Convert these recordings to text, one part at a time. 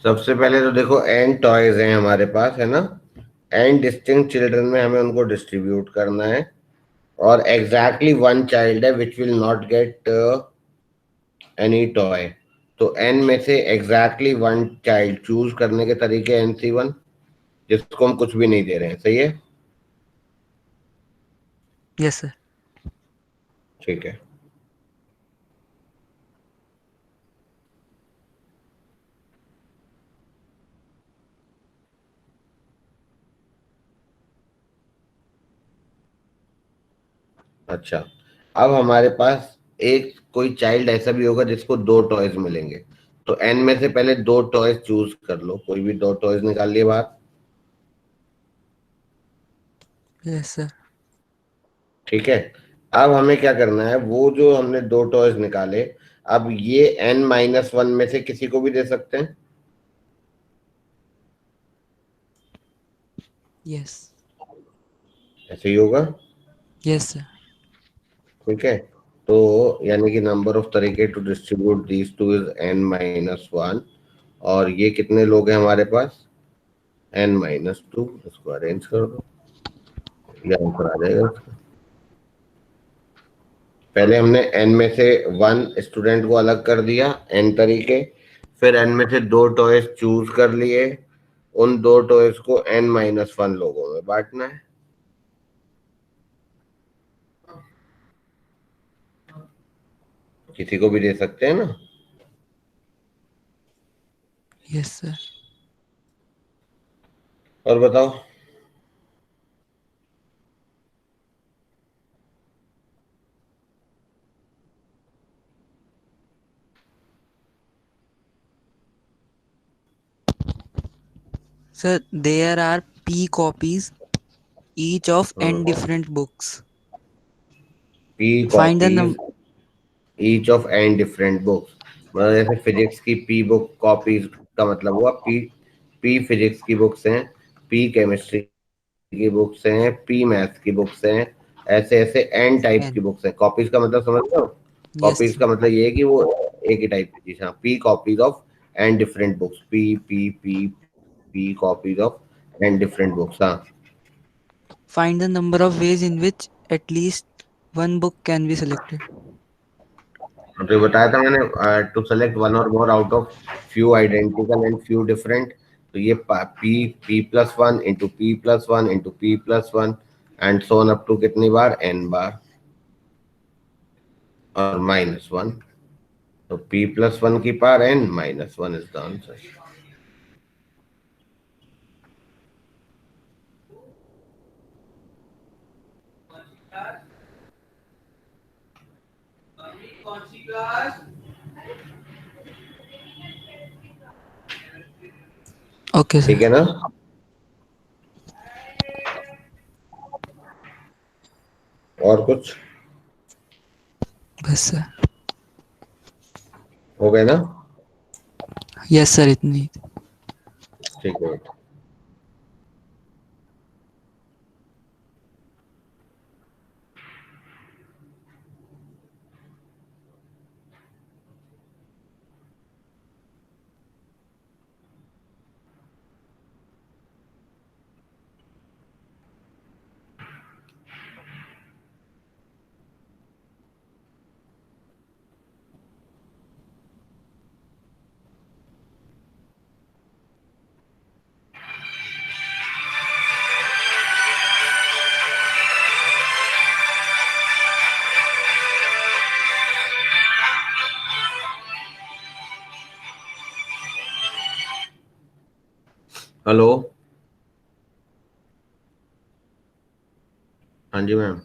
सबसे पहले तो देखो n टॉयज हैं हमारे पास, है ना। n डिस्टिंक्ट चिल्ड्रन में हमें उनको डिस्ट्रीब्यूट करना है, और एग्जैक्टली वन चाइल्ड है which will not get any toy. तो n में से एग्जैक्टली वन चाइल्ड चूज करने के तरीके NC1, जिसको हम कुछ भी नहीं दे रहे हैं। सही है? Yes sir. ठीक है। अच्छा, अब हमारे पास एक कोई चाइल्ड ऐसा भी होगा जिसको 2 टॉयज मिलेंगे। तो n में से पहले 2 टॉयज चूज कर लो, कोई भी 2 टॉयज निकाल लिए बाहर। Yes sir. ठीक है। अब हमें क्या करना है, वो जो हमने 2 टॉयज निकाले, अब ये n-1 में से किसी को भी दे सकते हैं। यस। ऐसे ही होगा। Yes sir. ठीक है। तो यानी कि नंबर ऑफ तरीके to distribute these two is n-1, और ये कितने लोग हैं हमारे पास? n-2। इसको अरेंज कर दो, ये आंसर आ जाएगा इसका। पहले हमने n में से 1 स्टूडेंट को अलग कर दिया, n तरीके। फिर n में से 2 टॉयज चूज कर लिए, उन 2 टॉयज को n-1 लोगों में बांटना है। किसी को भी दे सकते हैं ना। Yes sir. और बताओ। Sir, there are P copies, each of n different books. p Find the copies each of n different books, मतलब जैसे फिजिक्स की p बुक कॉपीज का मतलब हुआ p फिजिक्स की बुक्स हैं, p केमिस्ट्री की बुक्स हैं, p मैथ्स की बुक्स हैं। ऐसे ऐसे n टाइप्स की n. बुक्स हैं। कॉपीज का मतलब समझ रहे हो? Yes copies sir. का मतलब ये है कि वो एक ही टाइप की चीज। हाँ, p copies of n different books, p copies of n different books. हाँ, Find the number of ways in which at least one book can be selected. तो ये बताया था मैंने, to select one or more out of few identical and few different. तो ये p+1 into p+1 into p+1 and so on up to कितनी बार? n बार, और -1। तो p+1 की power n-1 is the answer. Okay sir. ठीक है ना। और कुछ बस सर। हो गए ना? यस सर, इतनी। ठीक है। हेलो। हाँ जी ma'am.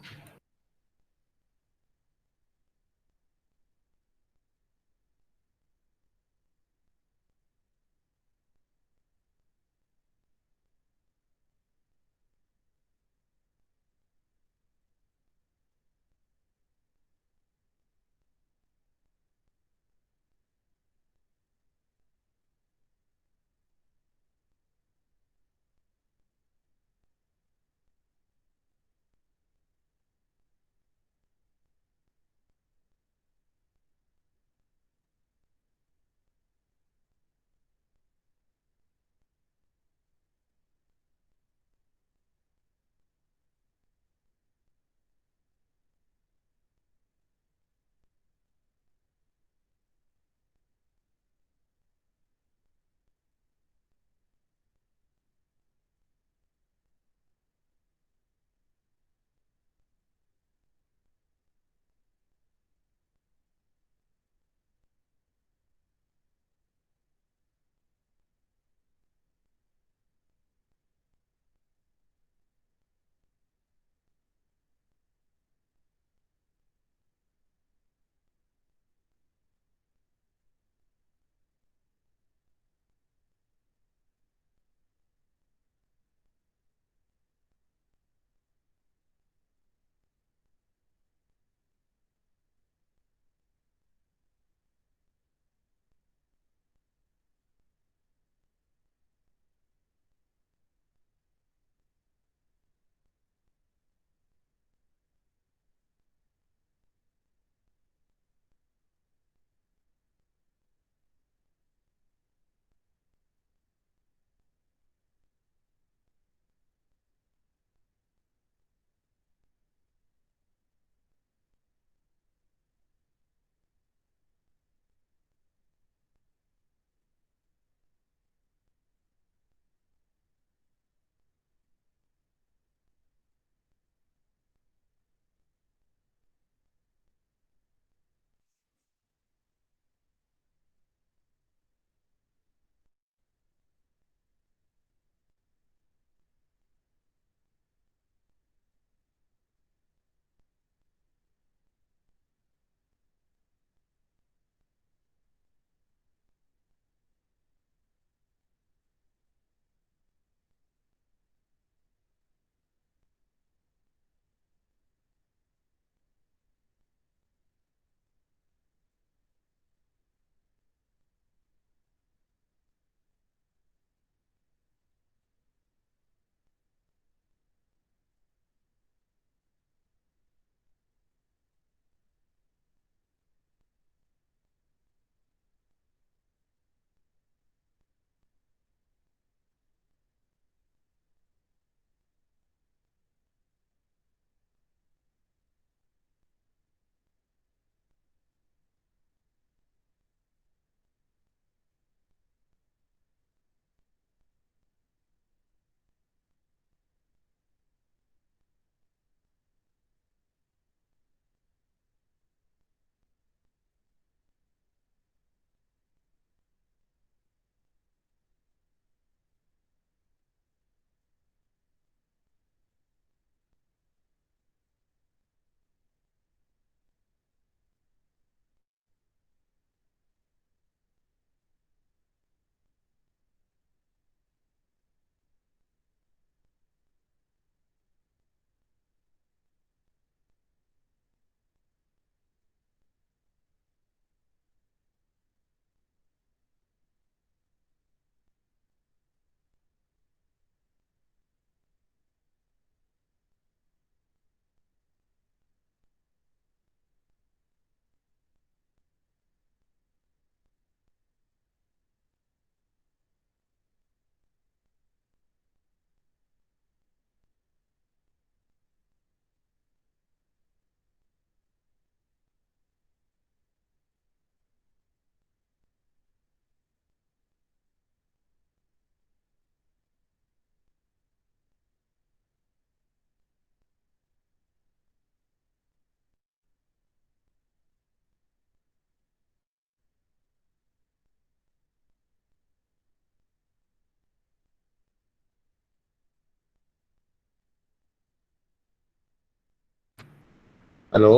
Hello,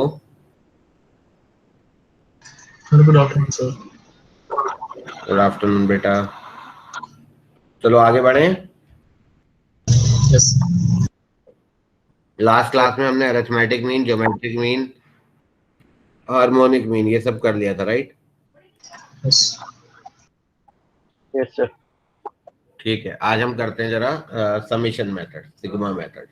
good afternoon sir. Good afternoon बेटा। चलो आगे बढ़े। यस। लास्ट क्लास में हमने arithmetic mean, geometric mean, harmonic mean ये सब कर लिया था, राइट? यस। Yes sir. ठीक है, आज हम करते हैं जरा summation method, sigma method.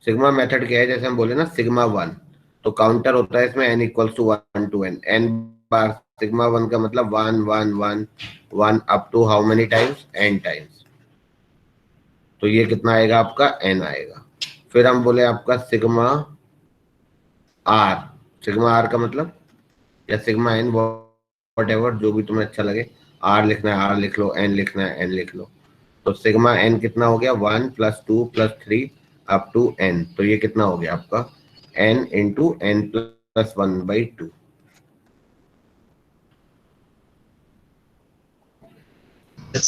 Sigma method क्या है? जैसे हम बोले ना सिग्मा वन, तो काउंटर होता है इसमें n equals to 1 to n बार। सिग्मा वन का मतलब 1 1 1 1 up to how many times? n times. तो ये कितना आएगा आपका? n आएगा। फिर हम बोले आपका सिग्मा r। सिग्मा r का मतलब, या सिग्मा n, वॉट एवर, जो भी तुम्हें अच्छा लगे। r लिखना है r लिख लो, n लिखना है n लिख लो। तो सिग्मा n कितना हो गया? 1 plus 2 plus 3 up to n। तो ये कितना हो गया आपका? n into n plus 1/2। Yes.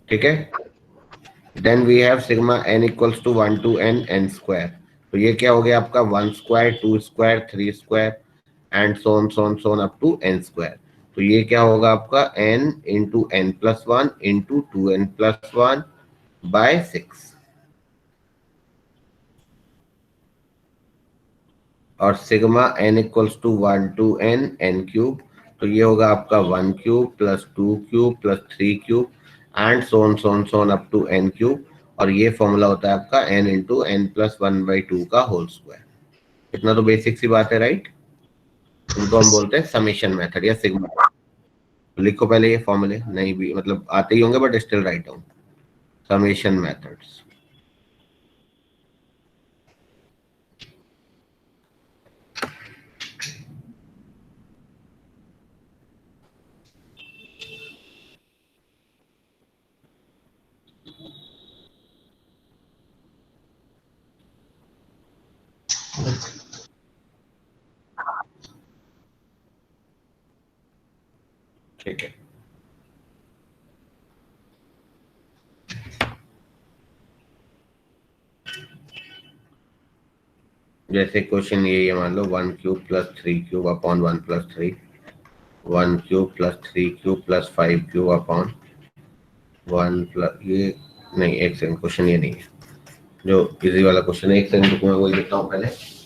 ठीक है। Then we have sigma n equals to 1 to n n square. तो ये क्या हो गया आपका? 1 square, 2 square, 3 square and so on up to n square. तो ये क्या होगा आपका? n into n plus 1 into 2n plus 1 bye 6। और sigma n equals to 1 to n n cube. तो ये होगा आपका 1 cube plus 2 cube plus 3 cube and so on up to n cube. और ये फॉर्मूला होता है आपका n इंटू n प्लस 1/2 का होल स्क्वायर। इतना तो बेसिक सी बात है, राइट? इनको हम बोलते हैं समेशन मेथड या सिग्मा। लिखो पहले ये फॉर्मूले, नहीं भी मतलब आते ही होंगे but still write down. Summation methods. ठीक है। जैसे क्वेश्चन ये है, मान लो 1 cube plus 3 cube upon 1 plus 3, 1 cube plus 3 cube plus 5 cube upon 1 plus ये, नहीं एक सेकंड, क्वेश्चन ये नहीं है। जो इजी वाला क्वेश्चन है, एक सेकंड रुको, मैं वही लिखता हूँ पहले।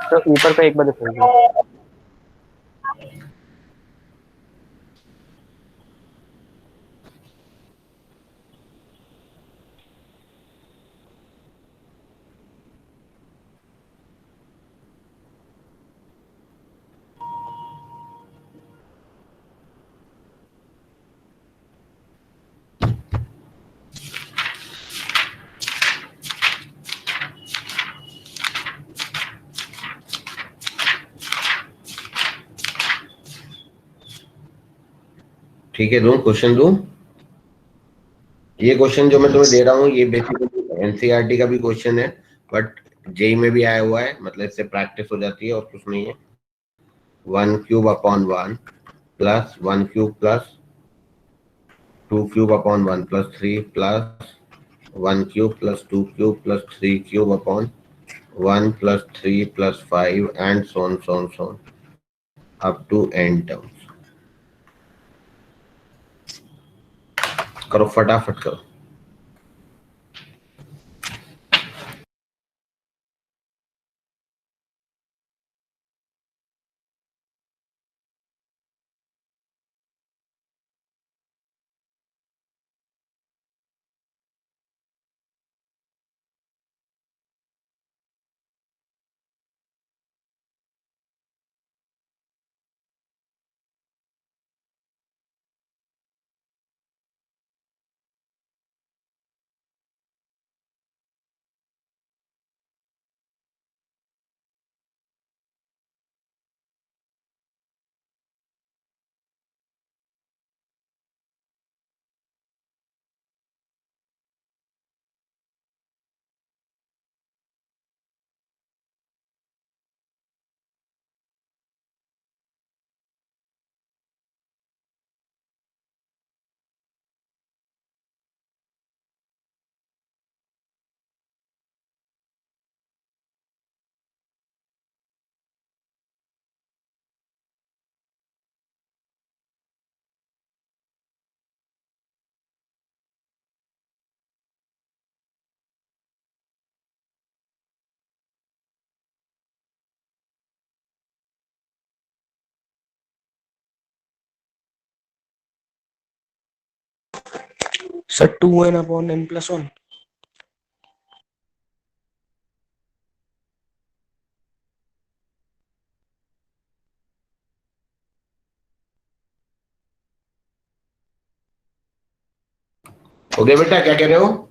तो ऊपर का एक बार दिखाइए। ठीक है, दूं क्वेश्चन दूं? ये क्वेश्चन जो मैं तुम्हें दे रहा हूँ ये बेसिकली एनसीईआरटी का भी क्वेश्चन है, बट जेई में भी आया हुआ है, मतलब इससे प्रैक्टिस हो जाती है और कुछ नहीं है। 1 cube upon 1 plus 1 cube plus 2 cube upon 1 plus 3 plus 1 cube plus 2 cube plus 3 cube upon 1 plus 3 plus 5 and so on up to n terms. करो फटाफट करो। Sir 2n/n+1। हो गया बेटा, क्या कह रहे हो?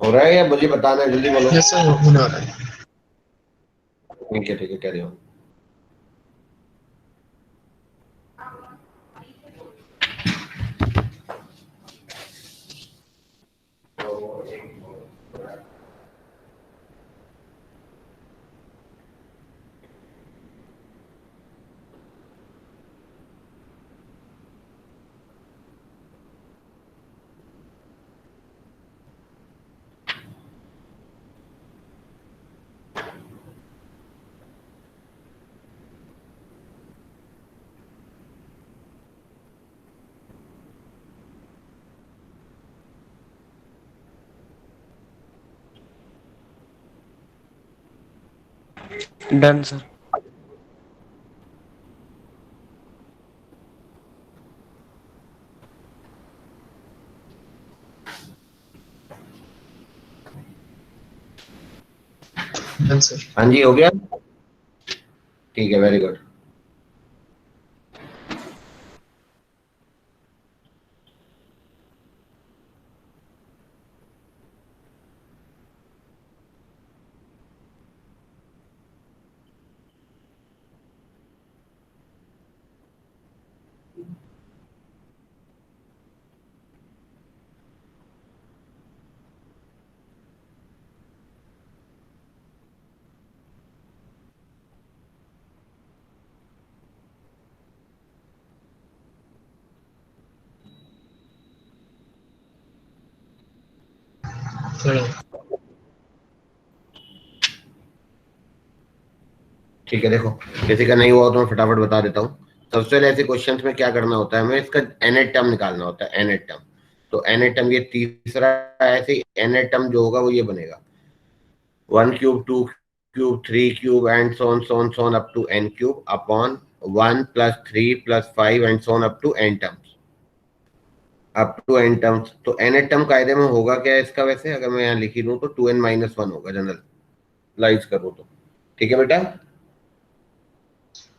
हो रहा है या मुझे बताना है? जल्दी बोलो। यस सर, होना रहा है। ठीक है, कह रहे हो। Done sir. Done sir. हाँ जी, हो गया। ठीक है, वेरी गुड। चलो ठीक है, देखो किसी का नहीं हुआ तो मैं फटाफट बता देता हूँ। सबसे पहले ऐसे क्वेश्चंस में क्या करना होता है, हमें इसका nth टर्म निकालना होता है। nth टर्म, तो nth टर्म ये तीसरा, ऐसे nth टर्म जो होगा वो ये बनेगा 1 cube 2 cube 3 cube and so on up to n cube upon 1 plus 3 plus 5 and so on up to n terms, up to n terms. तो nth टर्म कायदे में होगा क्या इसका? वैसे अगर मैं यहाँ लिखी दूं तो 2n-1 होगा, जनरलाइज करूँ तो। ठीक है बेटा,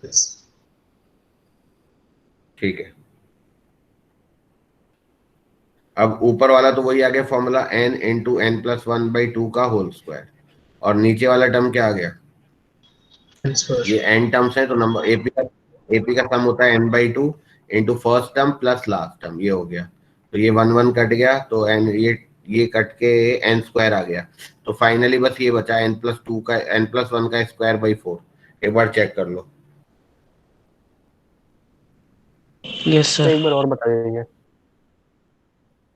यस ठीक है। अब ऊपर वाला तो वही आ गया फॉर्मूला n इंटू n+1/2 का होल स्क्वायर, और नीचे वाला टर्म क्या आ गया? ये n टर्म्स है तो नंबर एपी का सम होता है n/2 into first term plus last term, ये हो गया। तो ये 1 कट गया, तो n ये कट के n² आ गया। तो फाइनली बस ये बचा n+2 का n+1 का स्क्वायर बाई 4। एक बार चेक कर लो। यस तो सर। एक बार और बता दीजिए।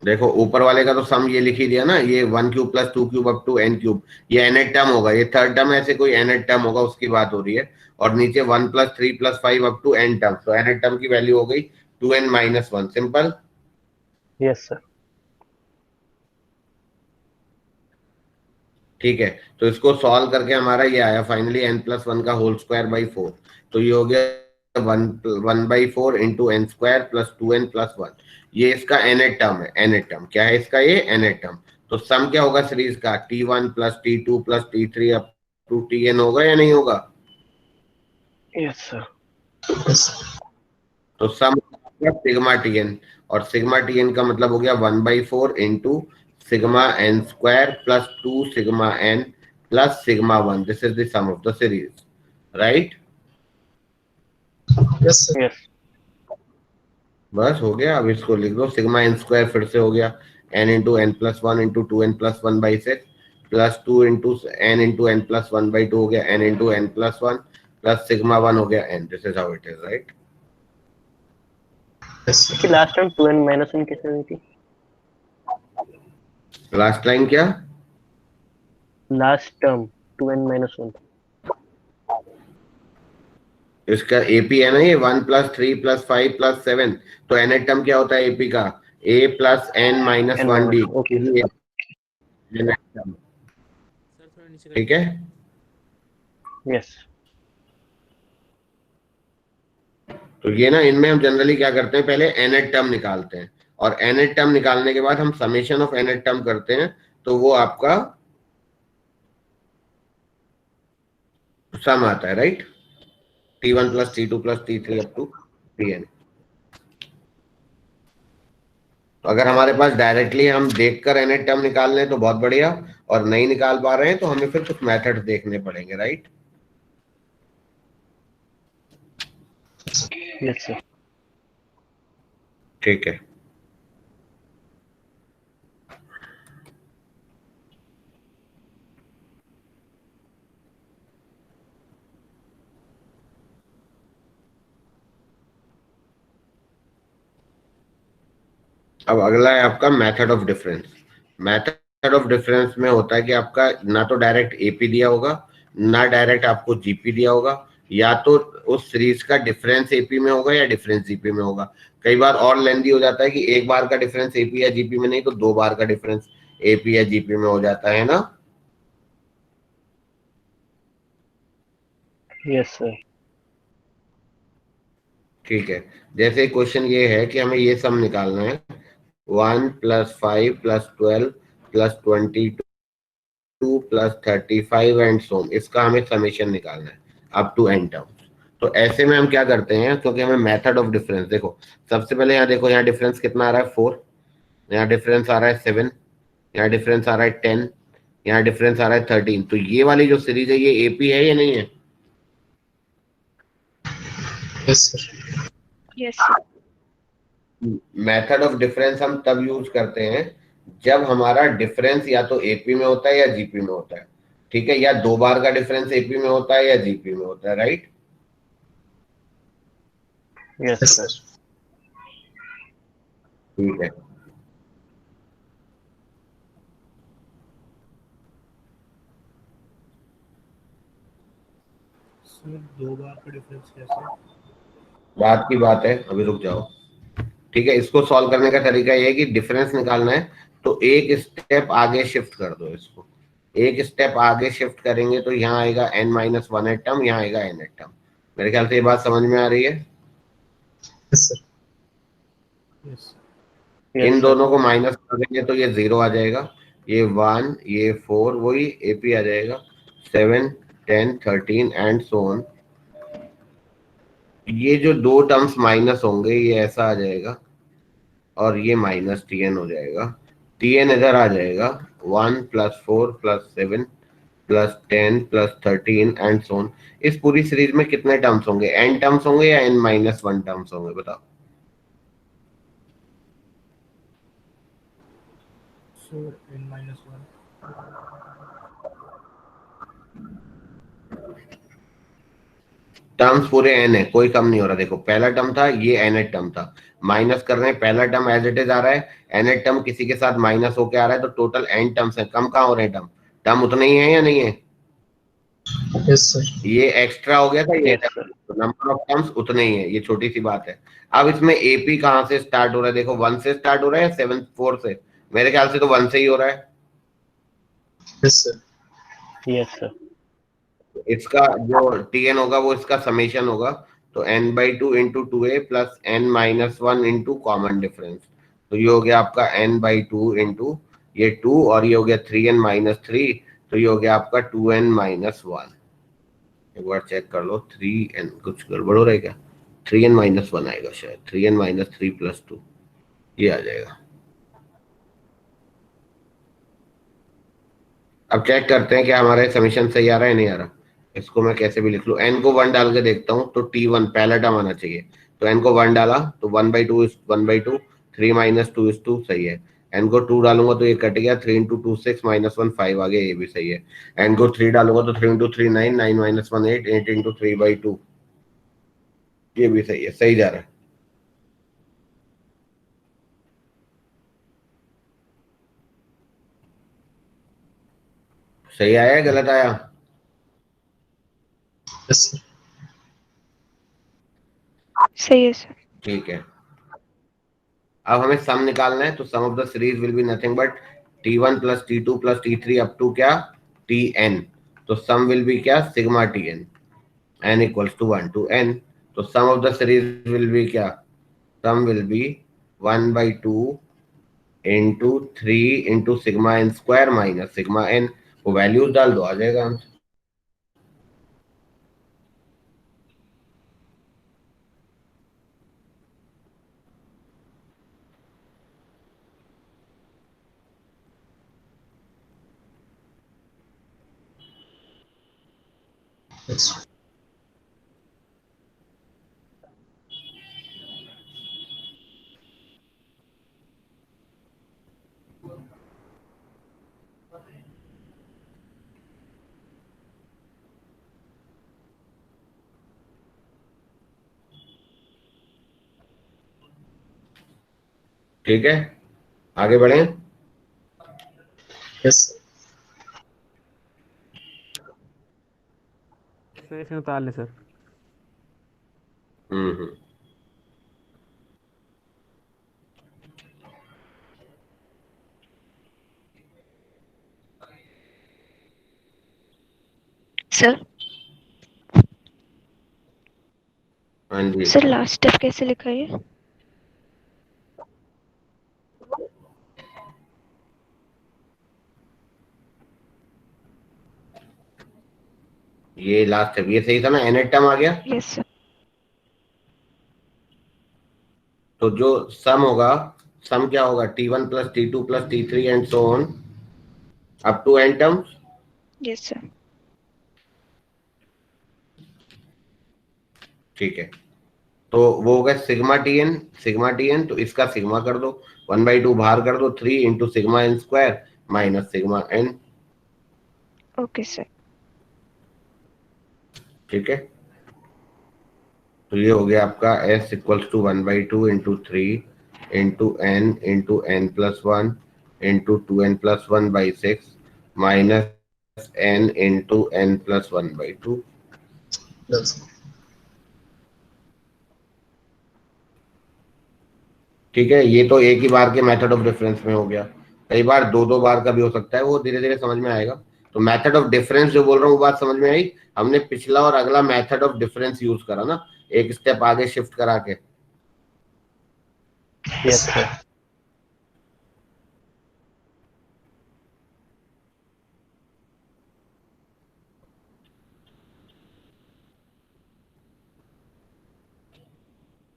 देखो ऊपर वाले का तो सम ये लिख ही दिया ना, ये 1 cube plus 2 cube up to n cube, ये nth टर्म होगा, ये थर्ड टर्म ऐसे कोई nth टर्म होगा उसकी बात हो रही है। और नीचे 1 plus 3 plus 5 up to n term, तो nth टर्म की वैल्यू हो गई 2n-1। सिंपल। Yes sir. ठीक है, तो इसको सॉल्व करके हमारा ये आया फाइनली n+1 का होल स्क्वायर बाई 4। तो ये हो गया 1/4 इंटू n² प्लस 2n+1। ये इसका nth टर्म है। nth टर्म क्या है इसका? ये nth टर्म। तो सम क्या होगा सीरीज का? t1 plus t2 plus t3 up to tn होगा या नहीं होगा? Yes sir. यस तो सम सिग्मा tn, और सिग्मा tn का मतलब हो गया 1/4 into sigma n² plus 2 sigma n plus sigma 1. This is the sum of the series, right? Yes, sir. Yes. बस हो गया. अब इसको लिख दो. सिग्मा n स्क्वायर फिर से हो गया n into n plus one into two n plus one by six plus two into n plus one by two हो गया n into n plus one plus sigma one हो गया n. This is how it is, right? Yes, इसकी sir. Last time 2n minus 1 कैसे हुई थी? Last line क्या? Last term 2n minus 1. इसका एपी है ना ये 1 प्लस 3 प्लस 5 प्लस 7. तो एन टर्म क्या होता है एपी का? a plus n minus n one D. minus 1. Okay, sir. ठीक है. Yes. तो ये ना इनमें हम जनरली क्या करते हैं, पहले nth टर्म निकालते हैं और nth टर्म निकालने के बाद हम समेशन ऑफ nth टर्म करते हैं. तो वो आपका सम आता है, right? t1 plus t2 plus t3 up to tn. तो अगर हमारे पास डायरेक्टली हम देखकर nth टर्म निकाल लें तो बहुत बढ़िया, और नहीं निकाल पा रहे हैं तो हमें फिर कुछ मेथड देखने पड़ेंगे, राइट? Yes, sir. ठीक है. अब अगला है आपका method of difference. Method of difference में होता है कि आपका ना तो डायरेक्ट एपी दिया होगा, ना डायरेक्ट आपको जीपी दिया होगा, या तो उस सीरीज का डिफरेंस एपी में होगा या डिफरेंस जीपी में होगा. कई बार और लेंदी हो जाता है कि एक बार का डिफरेंस एपी या जीपी में नहीं तो दो बार का डिफरेंस एपी या जीपी में हो जाता है ना. Yes, sir. ठीक है. जैसे क्वेश्चन ये है कि हमें ये सम निकालना है 1 plus 5 plus 12 plus 22 plus 35 and so on. इसका हमें समेशन निकालना है अप टू एन टर्म्स. तो ऐसे में हम क्या करते हैं, क्योंकि हमें मेथड ऑफ डिफरेंस, देखो सबसे पहले यहाँ देखो, यहाँ डिफरेंस कितना आ रहा है 4, यहाँ डिफरेंस आ रहा है 7, यहाँ डिफरेंस आ रहा है 10, यहाँ डिफरेंस आ रहा है 13. तो ये वाली जो सीरीज है ये एपी है या नहीं है? Yes, sir. Yes, sir. Method of difference हम तब यूज करते हैं जब हमारा डिफरेंस या तो एपी में होता है या जीपी में होता है. ठीक है, या दो बार का डिफरेंस एपी में होता है या जीपी में होता है, right? Yes, Yes, sir. sir. ठीक है. दो बार का डिफरेंस कैसे? बात की बात है, अभी रुक जाओ. ठीक है, इसको सॉल्व करने का तरीका ये है कि डिफरेंस निकालना है तो एक स्टेप आगे शिफ्ट कर दो. इसको एक स्टेप आगे शिफ्ट करेंगे तो यहाँ आएगा n minus one at term, यहाँ आएगा n एट टर्म. मेरे ख्याल से ये बात समझ में आ रही है. Yes, sir. यस Yes, इन sir. दोनों को माइनस कर देंगे तो ये 0 आ जाएगा, ये 1, ये 4, वही एपी आ जाएगा 7, 10, 13 एंड सो ऑन. ये जो दो टर्म्स माइनस होंगे ये ऐसा आ जाएगा और ये माइनस टीएन हो जाएगा. टीएन इधर आ जाएगा 1 plus 4 plus 7 plus 10 plus 13 and so on. इस पूरी सीरीज में कितने टर्म्स होंगे? एन टर्म्स होंगे या n माइनस वन टर्म्स होंगे, बताओ. सो n माइनस वन. टर्म्स पूरे n है, कोई कम नहीं हो रहा. देखो पहला टर्म था, ये nth टर्म था, माइनस कर रहे हैं. पहला टर्म एज इट इज आ रहा है, nth टर्म किसी के साथ माइनस होके आ रहा है, तो टोटल n टर्म्स है. कम कहाँ हो रहे हैं टर्म? टर्म उतने ही है या नहीं है? Yes, sir. ये एक्स्ट्रा हो गया था ये Yes, sir. तो नंबर ऑफ टर्म्स उतने ही है. ये छोटी सी बात है. अब इसमें एपी कहाँ से स्टार्ट हो रहा है? देखो 1 से स्टार्ट हो रहा है या 7 4 से? मेरे ख्याल से तो 1 से ही हो रहा है. Yes, sir. Yes, sir. इसका जो टीएन होगा वो इसका समेशन होगा. तो n by two into two A plus n minus one into common difference. तो ये हो गया आपका n बाई टू इंटू ये 2 और ये हो गया 3n माइनस 3. तो ये हो गया आपका 2n माइनस वन. एक बार चेक कर लो. 3n कुछ गड़बड़ हो रहा है क्या? 3n माइनस वन आएगा शायद. 3n माइनस 3 प्लस 2 ये आ जाएगा. अब चेक करते हैं कि हमारा समीशन सही आ रहा है नहीं आ रहा। इसको मैं कैसे भी लिख लूँ, एन को 1 डाल के देखता हूँ तो T1 पहला टर्म आना चाहिए। तो एन को 1 डाला तो 1/2 इज 1/2, 3 - 2 इज 2 सही है। एन को 2 डालूंगा तो ये कट गया, 3 × 2 6 -1 5 आ गया, ये भी सही है। एन को 3 डालूंगा तो 3 × 3 9, 9 - 1 8, 8 × 3/2, ये भी सही है, सही जा रहा है। सही आया है गलत आया? Yes, sir. सही है सर। ठीक है, अब हमें सम निकालना है। तो sum of the series will be nothing but T1 + T2 + T3 up to क्या Tn। तो सम विल बी क्या, sigma Tn, n = 1 to n। तो sum of the series will be क्या, sum will be 1/2 × 3 × sigma n² - sigma n। वो values डाल दो, आ जाएगा answer. Yes. ठीक है, आगे बढ़े। Yes, sir. सर इसमें उतार ले सर। हम्म। सर हाँ जी, सर लास्ट स्टेप कैसे लिखा है ये? ये लास्ट है, ये सही था ना, nth टर्म आ गया। Yes sir. तो जो सम होगा, सम क्या होगा, T1 + T2 + T3 and so on up to n terms. Yes sir. ठीक है, तो वो होगा सिग्मा Tn, सिग्मा Tn। तो इसका सिग्मा कर दो, 1/2 बाहर कर दो, 3 × sigma n² - sigma n। Okay sir. ठीक है, तो ये हो गया आपका s = 1/2 × 3 × n × n + 1 × 2n + 1/6 - n × n + 1/2। Yes, sir. ठीक है, ये तो एक ही बार के मेथड ऑफ डिफरेंस में हो गया। कई बार दो दो बार का भी हो सकता है, वो धीरे धीरे समझ में आएगा। तो मेथड ऑफ डिफरेंस जो बोल रहा हूँ वो बात समझ में आई। हमने पिछला और अगला मेथड ऑफ डिफरेंस यूज करा ना, एक स्टेप आगे शिफ्ट करा के। Yes, sir.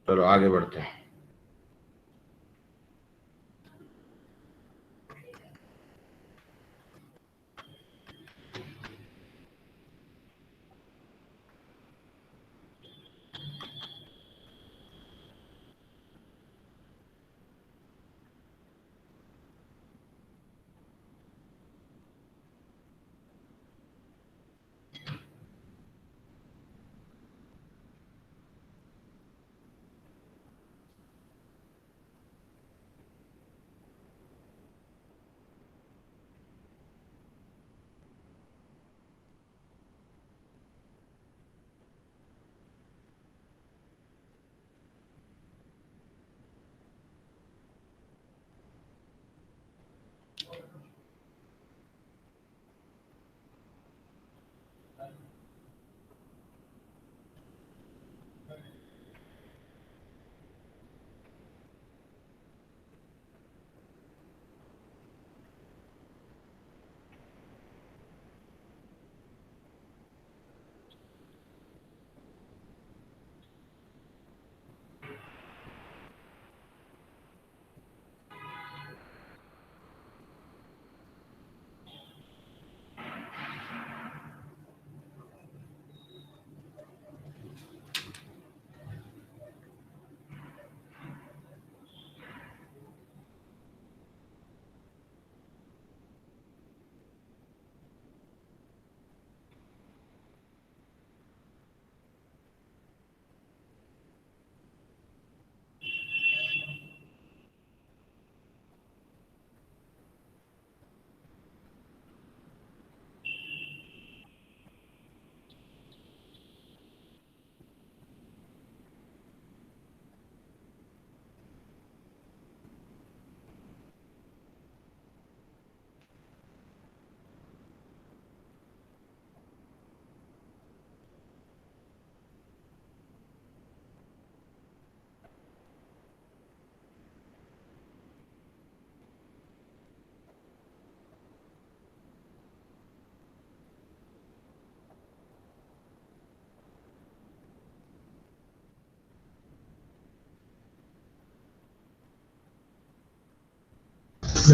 चलो आगे बढ़ते हैं।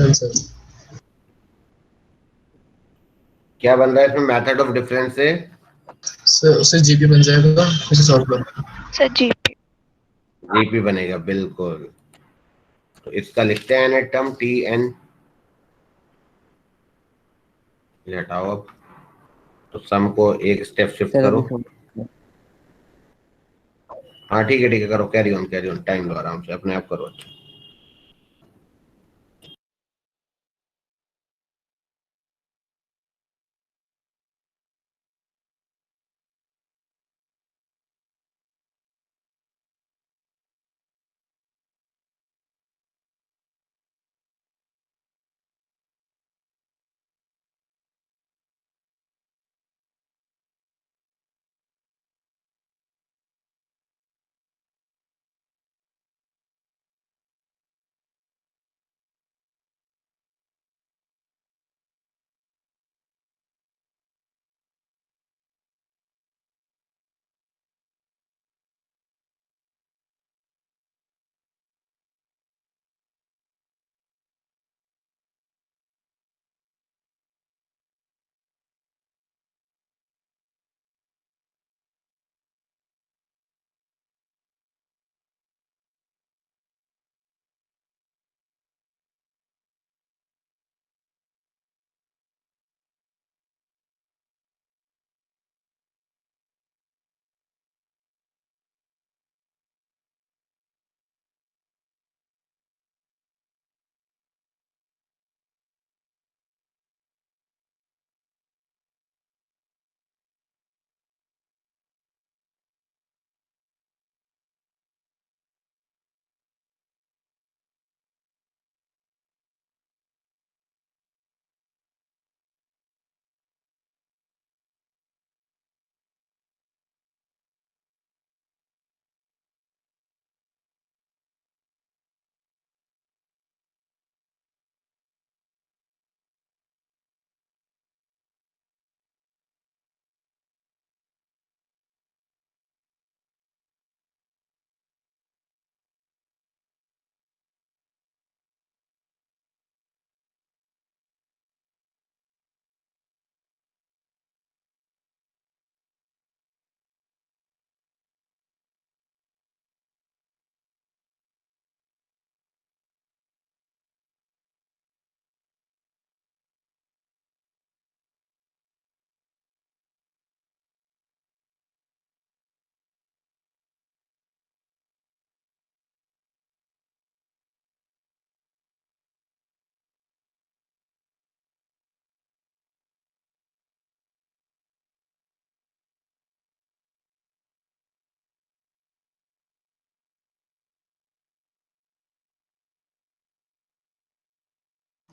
7 सर. क्या बन रहा है इसमें मेथड ऑफ डिफरेंस से? सर उससे जीपी बन जाएगा, इसे सॉल्व करो. Sir GP. जीपी बनेगा बिल्कुल. तो इसका लिखते हैं एन टर्म टी एन. ये हटाओ अब. तो सम को एक स्टेप शिफ्ट सर करो. अभी तो हाँ ठीक है करो. कैरी ऑन टाइम लो आराम से, अपने आप करो. अच्छा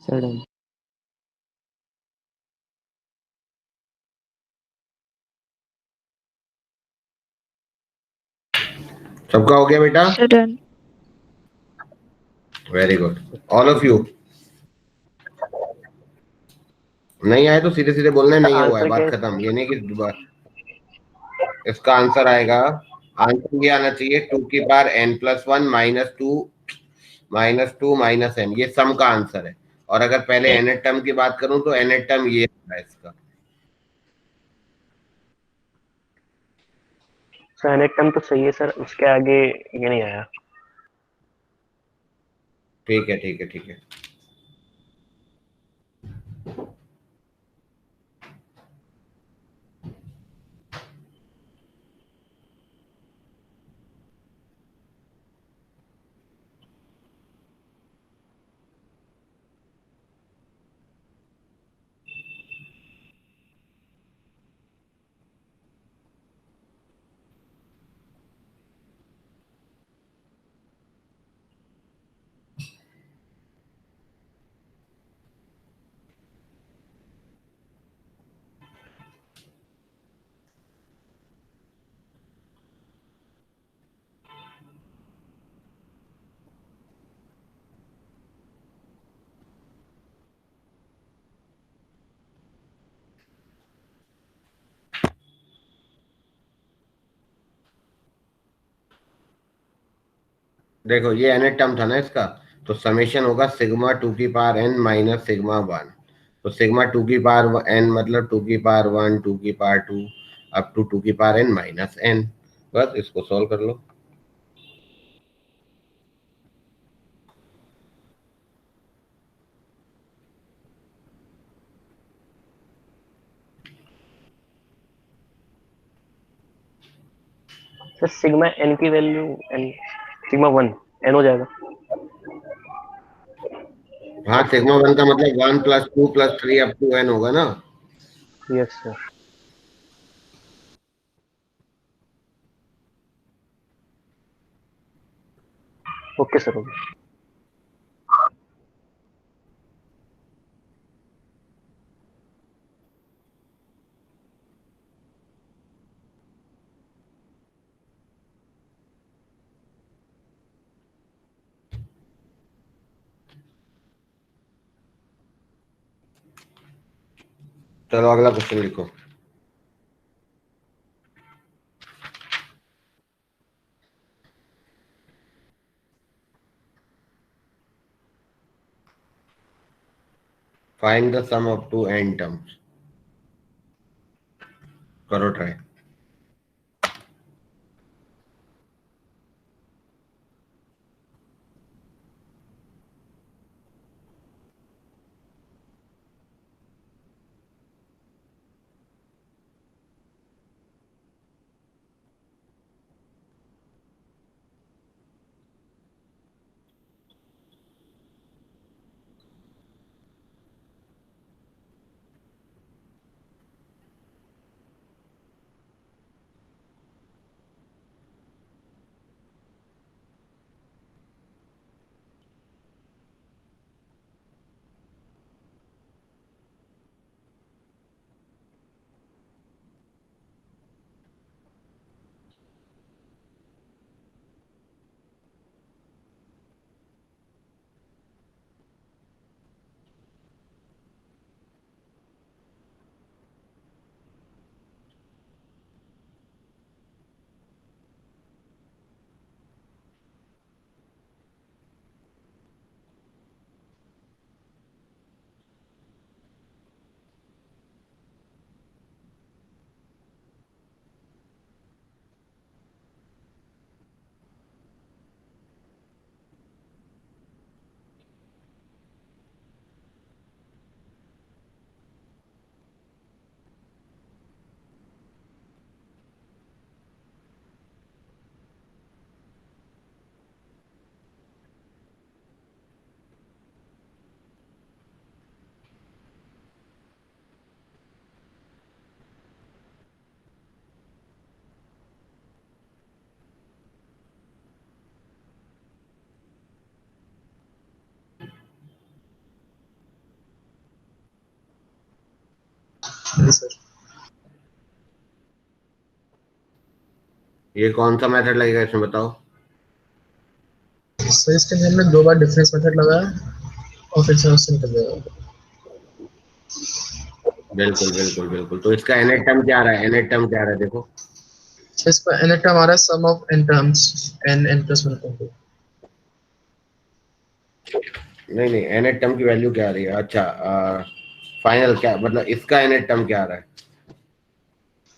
सर डन. सबका हो गया बेटा? Sir done. Very good. All of you. नहीं आए तो सीधे सीधे बोलना है, नहीं हुआ है, आंसर क्या बात है? खत्म. ये नहीं कि इसका आंसर आएगा. आंसर ये आना चाहिए 2 की पावर n+1 -2 -n. ये सम का आंसर है. और अगर पहले एन टर्म की बात करूं तो एन टर्म ये है इसका. सर नेक्स्ट टर्म तो सही है सर, उसके आगे ये नहीं आया. ठीक है. देखो ये एन टर्म था ना इसका. तो समेशन होगा सिग्मा 2 की पावर n माइनस सिग्मा 1। तो सिग्मा 2 की पावर n मतलब 2 की पावर 1, 2 की पावर 2 अप टू 2 की पावर n माइनस n। बस इसको सॉल्व कर लो। सर सिग्मा एन की वैल्यू एन सिग्मा 1 एन हो जाएगा। हाँ, सिग्मा 1 का मतलब 1 plus 2 plus 3 up to n होगा ना। Yes sir. Okay sir okay. चलो अगला क्वेश्चन लिखो। Find the sum up to n terms. करो ट्राई। Yes sir. ये कौन सा मेथड लगेगा इसमें बताओ। सर इसके लिए हमने 2 बार डिफरेंस मेथड लगाया और फिर से उससे निकल गया। बिल्कुल बिल्कुल बिल्कुल। तो इसका nth टर्म क्या आ रहा है? nth टर्म क्या आ रहा है देखो। सर इसका n टर्म आ रहा है sum of n terms n plus 1। नहीं नहीं, nth टर्म की वैल्यू क्या आ रही है? अच्छा, फाइनल क्या मतलब इसका nth टर्म क्या आ रहा है?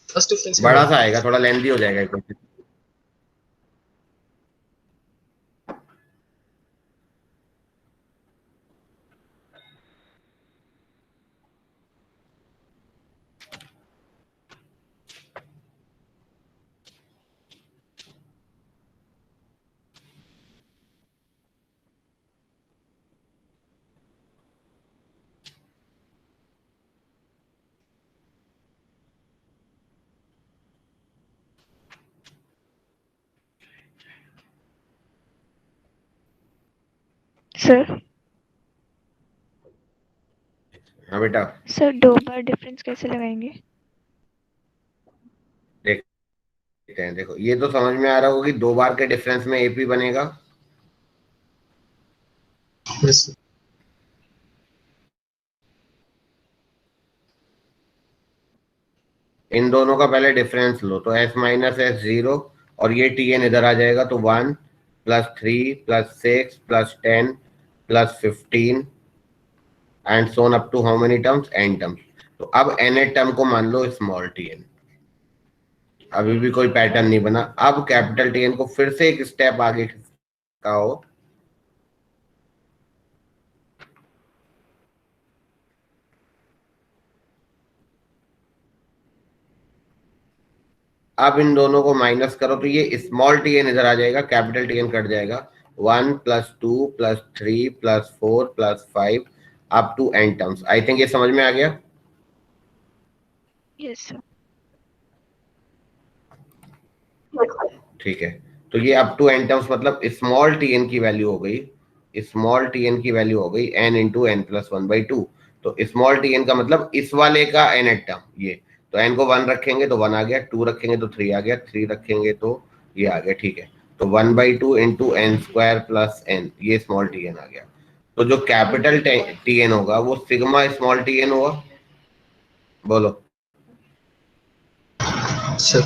फर्स्ट डिफरेंस क्या बड़ा है? सा आएगा, थोड़ा लेंथी हो जाएगा क्वेश्चन। सर हाँ बेटा, सर 2 बार डिफरेंस कैसे लगाएंगे? देखते हैं। देखो ये तो समझ में आ रहा होगा कि 2 बार के डिफरेंस में एपी बनेगा। Yes sir. इन दोनों का पहले डिफरेंस लो तो s माइनस एस 0 और ये tn इधर आ जाएगा तो 1 plus 3 plus 6 plus 10 plus 15 and so on up to how many terms? n terms. तो अब nth टर्म को मान लो स्मॉल tn. अभी भी कोई पैटर्न नहीं बना. अब कैपिटल tn को फिर से एक स्टेप आगे का हो. अब इन दोनों को माइनस करो तो ये स्मॉल tn इधर आ जाएगा, कैपिटल tn कट जाएगा. 1 + 2 + 3 + 4 + 5 up to n terms. I think ये समझ में आ गया. Yes, sir. ठीक है. तो ये अप टू n टर्म्स मतलब स्मॉल tn की वैल्यू हो गई, स्मॉल tn की वैल्यू हो गई n × n + 1/2. तो स्मॉल tn का मतलब इस वाले का n टर्म ये. तो n को 1 रखेंगे तो 1 आ गया, 2 रखेंगे तो 3 आ गया, 3 रखेंगे तो ये आ गया. ठीक है. तो 1/2 × n² + n ये स्मॉल tn आ गया. तो जो कैपिटल tn होगा वो सिग्मा स्मॉल tn होगा. बोलो. sir.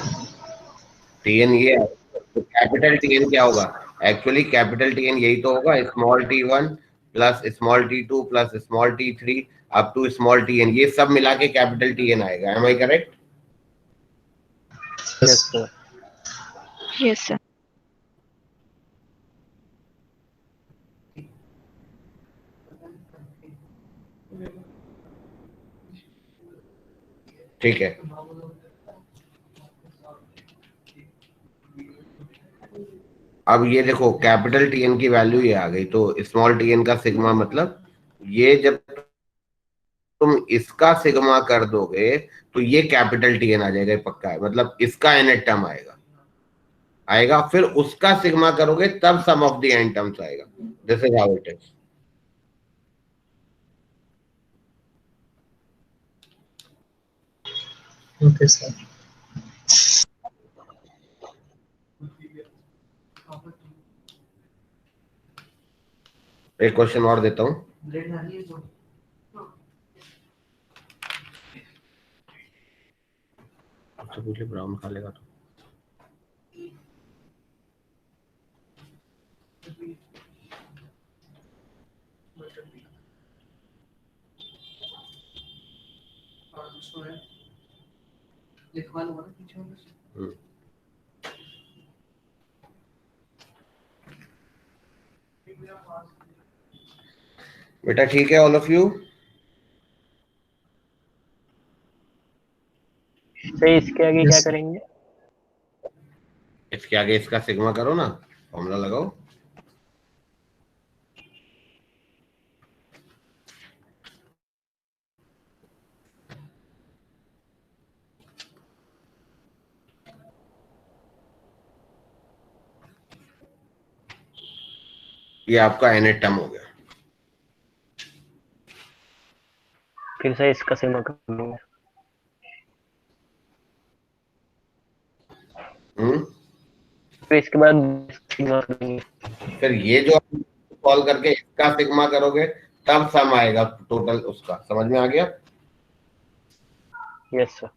tn ये है. तो कैपिटल tn क्या होगा? एक्चुअली कैपिटल tn यही तो होगा, small t1 plus small t2 plus small t3 up to small tn. ये सब मिला के कैपिटल tn आएगा. Am I correct? Yes Yes. Sir. Yes, sir. ठीक है. अब ये देखो कैपिटल tn की वैल्यू ये आ गई. तो स्मॉल tn का सिग्मा मतलब ये जब तुम इसका सिग्मा कर दोगे तो ये कैपिटल tn आ जाएगा. ये पक्का है. मतलब इसका nth टर्म आएगा, फिर उसका सिग्मा करोगे तब सम ऑफ द n टर्म्स आएगा. This is how it is. Okay, sir. एक क्वेश्चन और देता हूं. अच्छा पूछ ले, ब्राउन खा लेगा तो. हम्म. बेटा ठीक है ऑल ऑफ यू. सर इसके आगे Yes, क्या sir. करेंगे? इसके आगे इसका सिग्मा करो ना, फॉर्मूला लगाओ. ये आपका nth टर्म हो गया. फिर सर इसका सिग्मा कर लूंगा. फिर इसके बाद सिग्मा कर लेंगे. फिर ये जो कॉल करके इसका सिग्मा करोगे तब सम आएगा टोटल उसका. समझ में आ गया? Yes sir.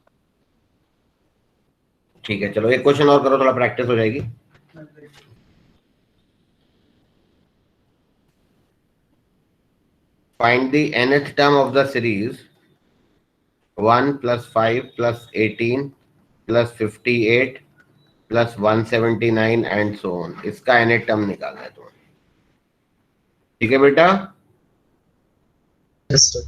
ठीक है. चलो एक क्वेश्चन और करो, थोड़ा प्रैक्टिस हो जाएगी. Find the nth term of the series 1 + 5 + 18 + 58 + 179 and so on. इसका nth टर्म निकालना है तुम्हें. ठीक है बेटा? Yes, sir.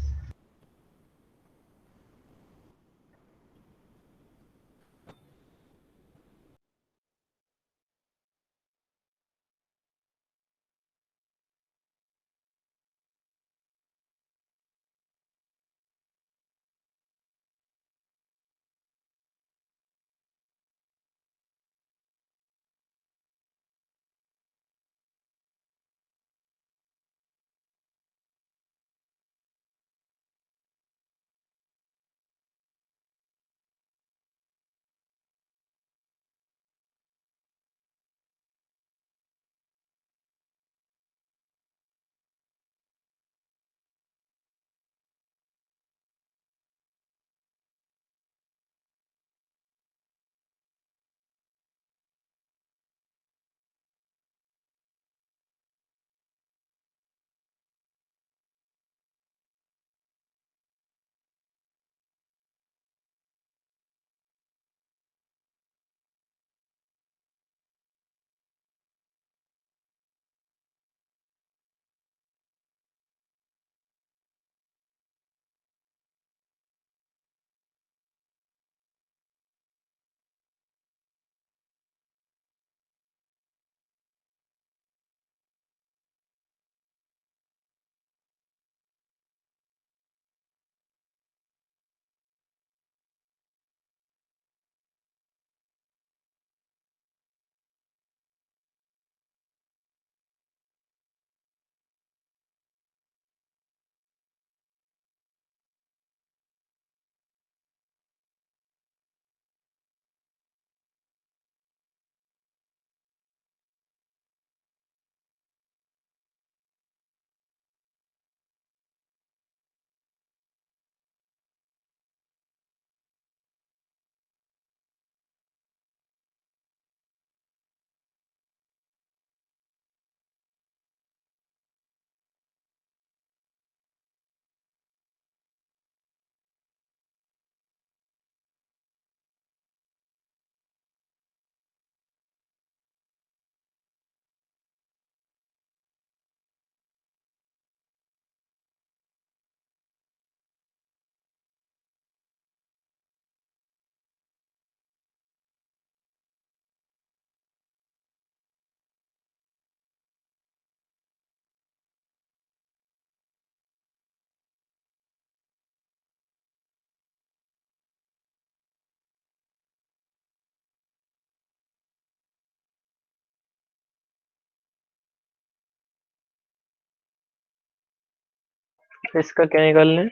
तो इसका क्या निकालना है?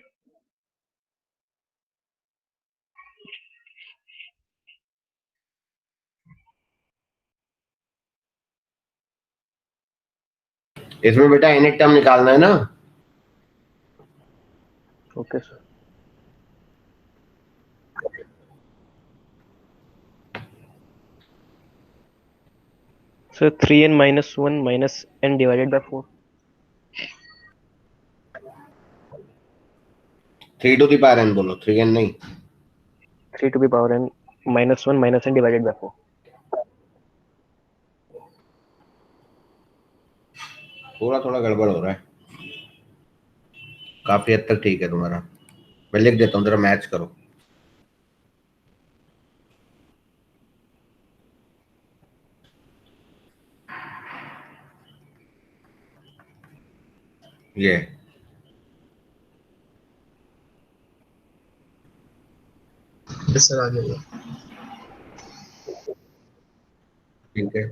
इसमें बेटा nth टर्म निकालना है ना। Okay sir. Sir 3n minus 1 minus n divided by 4. 3 to the power n बोलो, 3n नहीं। 3 to the power n minus 1 minus n divided by 4. थोड़ा थोड़ा गड़बड़ हो रहा है, काफी हद तक ठीक है तुम्हारा। मैं लिख देता हूँ, जरा मैच करो। ये yes sir, आ गया। ठीक है।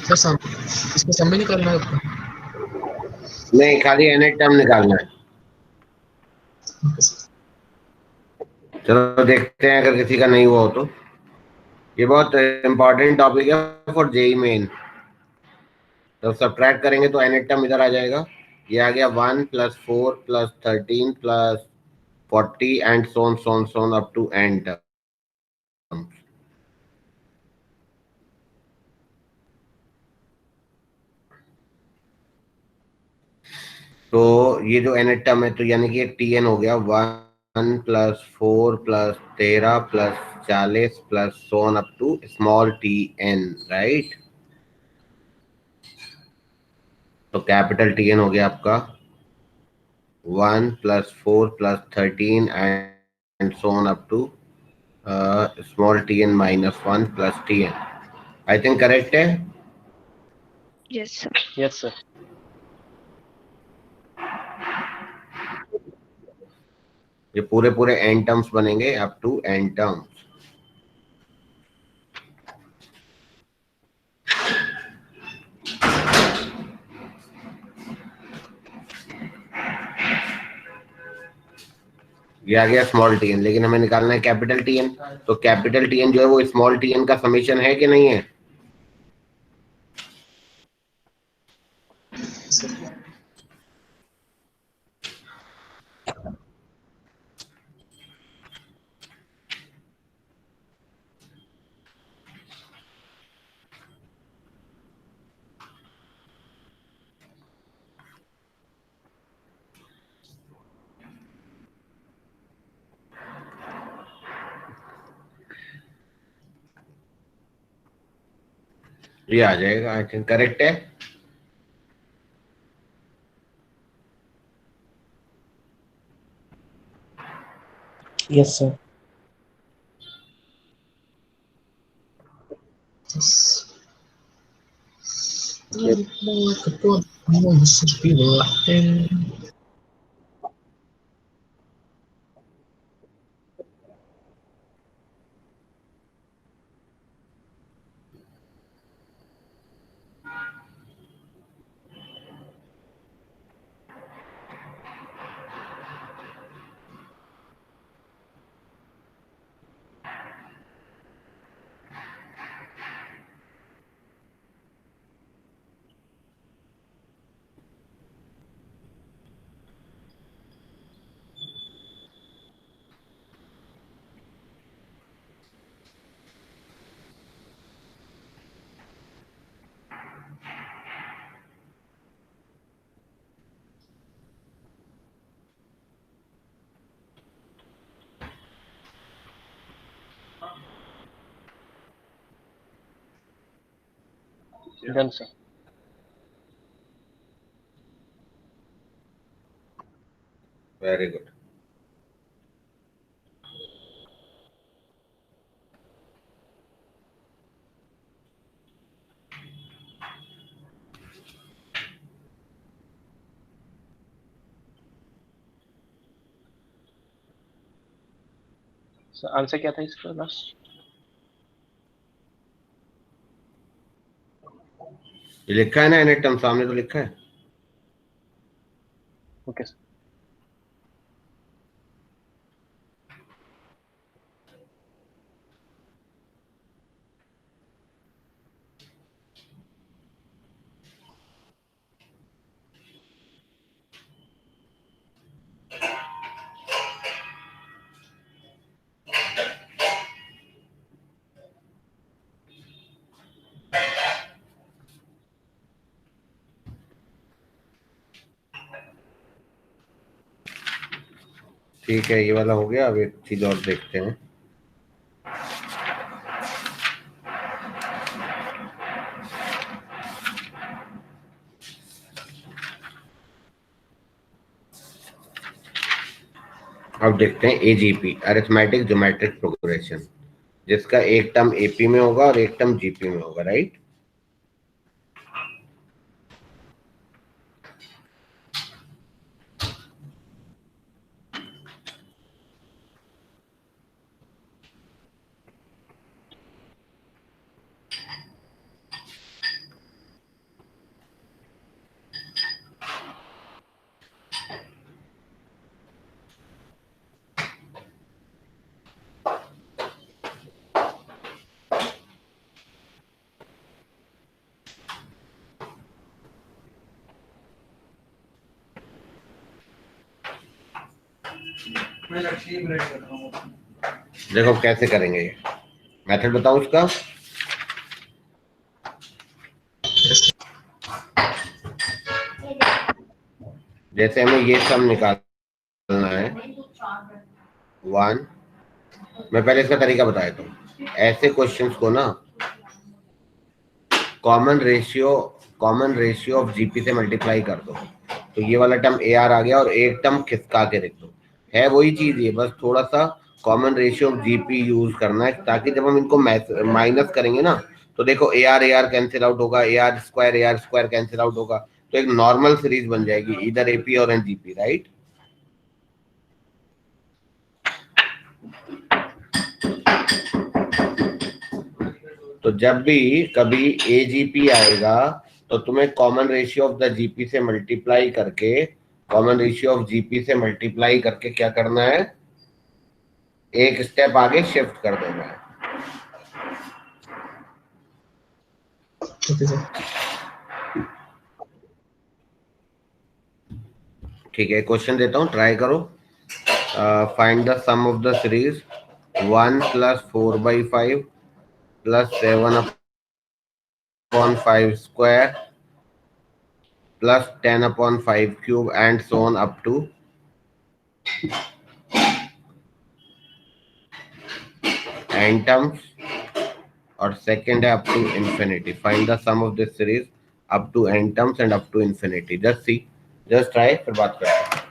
सर सम इसमें सम भी निकालना है आपको? नहीं, खाली nth टर्म निकालना है। Okay, sir. चलो देखते हैं, अगर किसी का नहीं हुआ हो तो। ये बहुत इंपॉर्टेंट टॉपिक है फॉर जेई मेन। तो सब्ट्रैक्ट करेंगे तो nth टर्म इधर आ जाएगा। ये आ गया 1 + 4 + 13 + 40 and so on up to n term. तो ये जो nth टर्म है, तो यानी कि एक tn हो गया 1 + 4 + 13 + 40 + so on up to small tn, right. तो कैपिटल tn हो गया आपका 1 + 4 + 13 and so on up to small tn - 1 + tn। I think correct है। Yes, sir. Yes sir. ये पूरे पूरे n टर्म्स बनेंगे अप टू n टर्म्स। ये आ गया स्मॉल tn, लेकिन हमें निकालना है कैपिटल tn। तो कैपिटल tn जो है वो स्मॉल tn का समेशन है कि नहीं है? ये आ जाएगा, आई थिंक करेक्ट है। Yes, sir. Oh, this should be Latin. Done, sir. Very good. So answer क्या था इसका लास्ट? ये लिखा है ना एन टर्म, सामने तो लिखा है. Okay sir. ठीक है, ये वाला हो गया. अब एक चीज और देखते हैं. अब देखते हैं एजीपी, अरिथमेटिक ज्योमेट्रिक प्रोग्रेशन, जिसका एक टर्म एपी में होगा और एक टर्म जीपी में होगा. राइट. देखो कैसे करेंगे ये. मेथड बताऊं उसका. जैसे हमें ये सम निकालना है 1. मैं पहले इसका तरीका बता देता हूँ. ऐसे क्वेश्चंस को ना कॉमन रेशियो ऑफ जीपी से मल्टीप्लाई कर दो, तो ये वाला टर्म ए आर आ गया और एक टर्म खिसका के लिख दो. है वही चीज, ये बस थोड़ा सा common ratio of GP use करना है, ताकि जब हम इनको माइनस करेंगे ना, तो देखो ए आर कैंसिल आउट होगा, A R square cancel out होगा, तो एक नॉर्मल सीरीज बन जाएगी, इधर एपी और एन जीपी. राइट. तो जब भी कभी एजीपी आएगा तो तुम्हें common ratio of the GP से मल्टीप्लाई करके क्या करना है, एक स्टेप आगे शिफ्ट कर देना है. Okay, sir. ठीक है, क्वेश्चन देता हूँ, ट्राई करो. Find the sum of the series 1 + 4/5 + 7/5 square + 10/5 cube and so on up to n terms, और सेकंड है up to infinity. Find the sum of this series up to n terms and up to infinity. Just try, फिर बात करते हैं.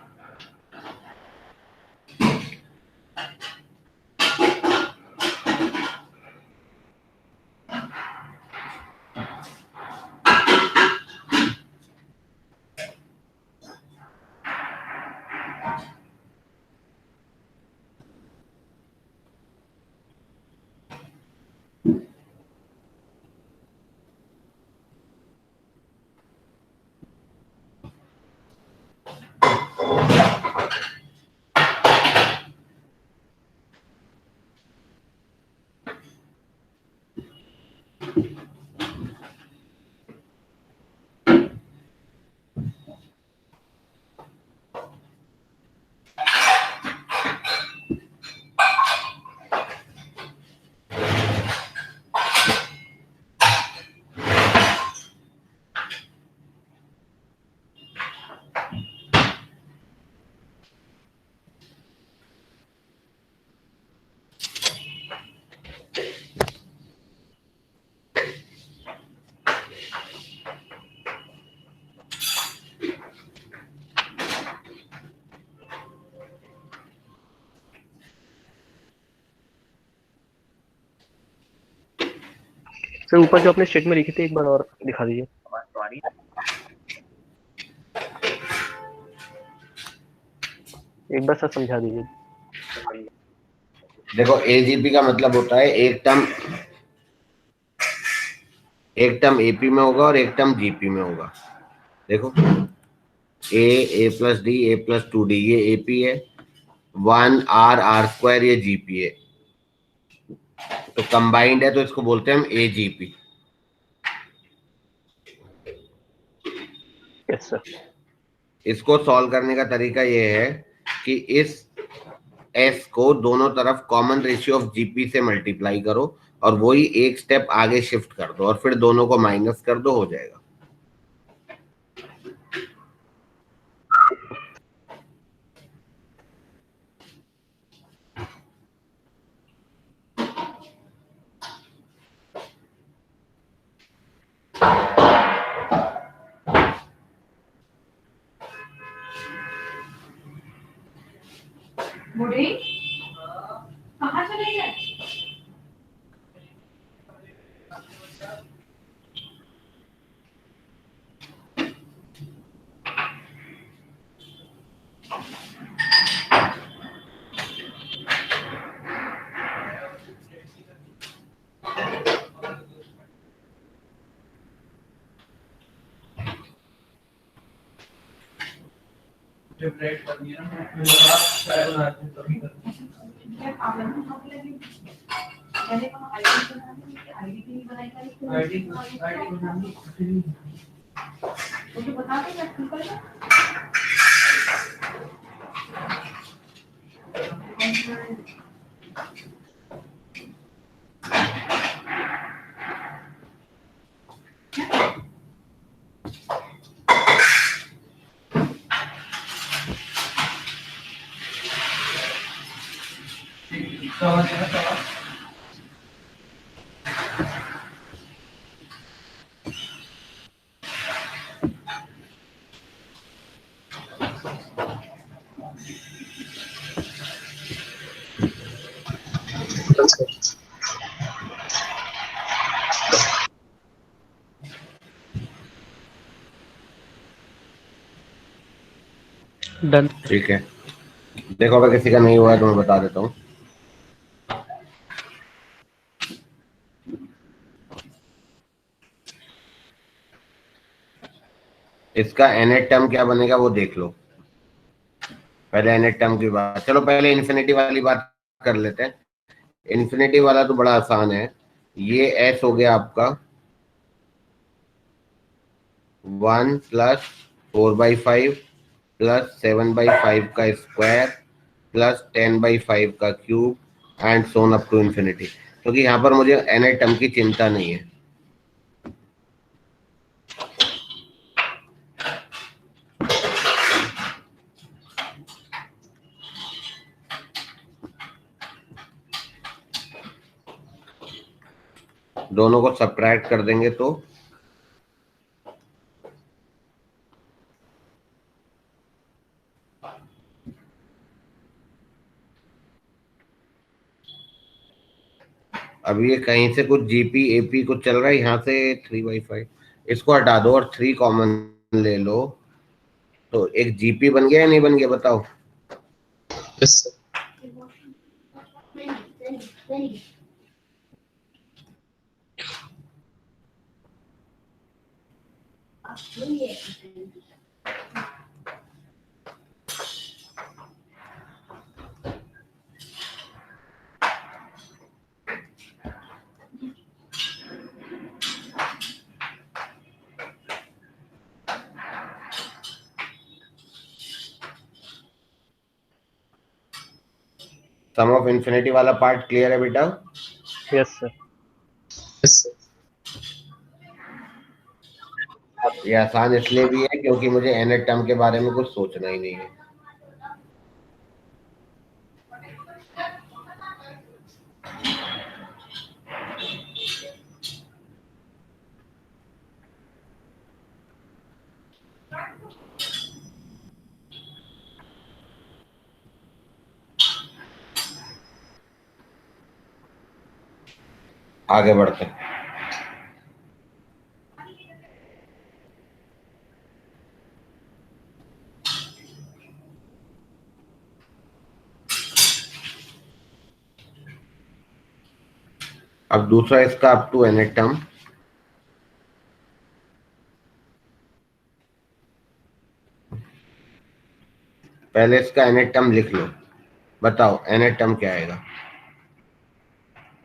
Sir ऊपर जो आपने statement लिखी थी एक बार और दिखा दीजिए। एक बार सर समझा दीजिए। देखो एजीपी का मतलब होता है एक टर्म एपी में होगा और एक टर्म जीपी में होगा। देखो a plus d a plus 2d ये एपी है, 1r r² ये जीपी है, तो कंबाइंड है तो इसको बोलते हैं हम एजीपी। Yes sir. इसको सॉल्व करने का तरीका ये है कि इस एस को दोनों तरफ कॉमन रेशियो ऑफ जीपी से मल्टीप्लाई करो और वही एक स्टेप आगे शिफ्ट कर दो और फिर दोनों को माइनस कर दो, हो जाएगा। बुढ़ी कहाँ चले गए? ब्रेड कर दिया ना, मैं चाय बनाते हैं तभी करते हैं। आप लोग भूख लगी? मैंने कहा आईडी बनानी है, आईडी भी नहीं बनाई थी। आईडी बनानी मुझे बता दो मैं ठीक कर डन। ठीक है, देखो अगर किसी का नहीं हुआ है तो मैं बता देता हूँ। इसका nth टर्म क्या बनेगा वो देख लो। पहले nth टर्म की बात, चलो पहले इन्फिनिटी वाली बात कर लेते हैं। इन्फिनिटी वाला तो बड़ा आसान है, ये s हो गया आपका 1 प्लस 4/5 प्लस 7/5 का स्क्वायर प्लस 10/5 का cube and so on up to infinity, क्योंकि यहाँ पर मुझे nth टर्म की चिंता नहीं है। दोनों को सब्ट्रैक्ट कर देंगे तो अब ये कहीं से कुछ जीपी एपी कुछ चल रहा है, यहाँ से 3/5 इसको हटा दो और 3 कॉमन ले लो, तो एक जीपी बन गया या नहीं बन गया बताओ। यस सर। सम ऑफ इन्फिनिटी वाला पार्ट क्लियर है बेटा? Yes, sir. Yes, sir. ये आसान इसलिए भी है क्योंकि मुझे nth टर्म के बारे में कुछ सोचना ही नहीं है। आगे बढ़ते हैं। अब दूसरा इसका अप टू nth टर्म। पहले इसका nth टर्म लिख लो, बताओ nth टर्म क्या आएगा?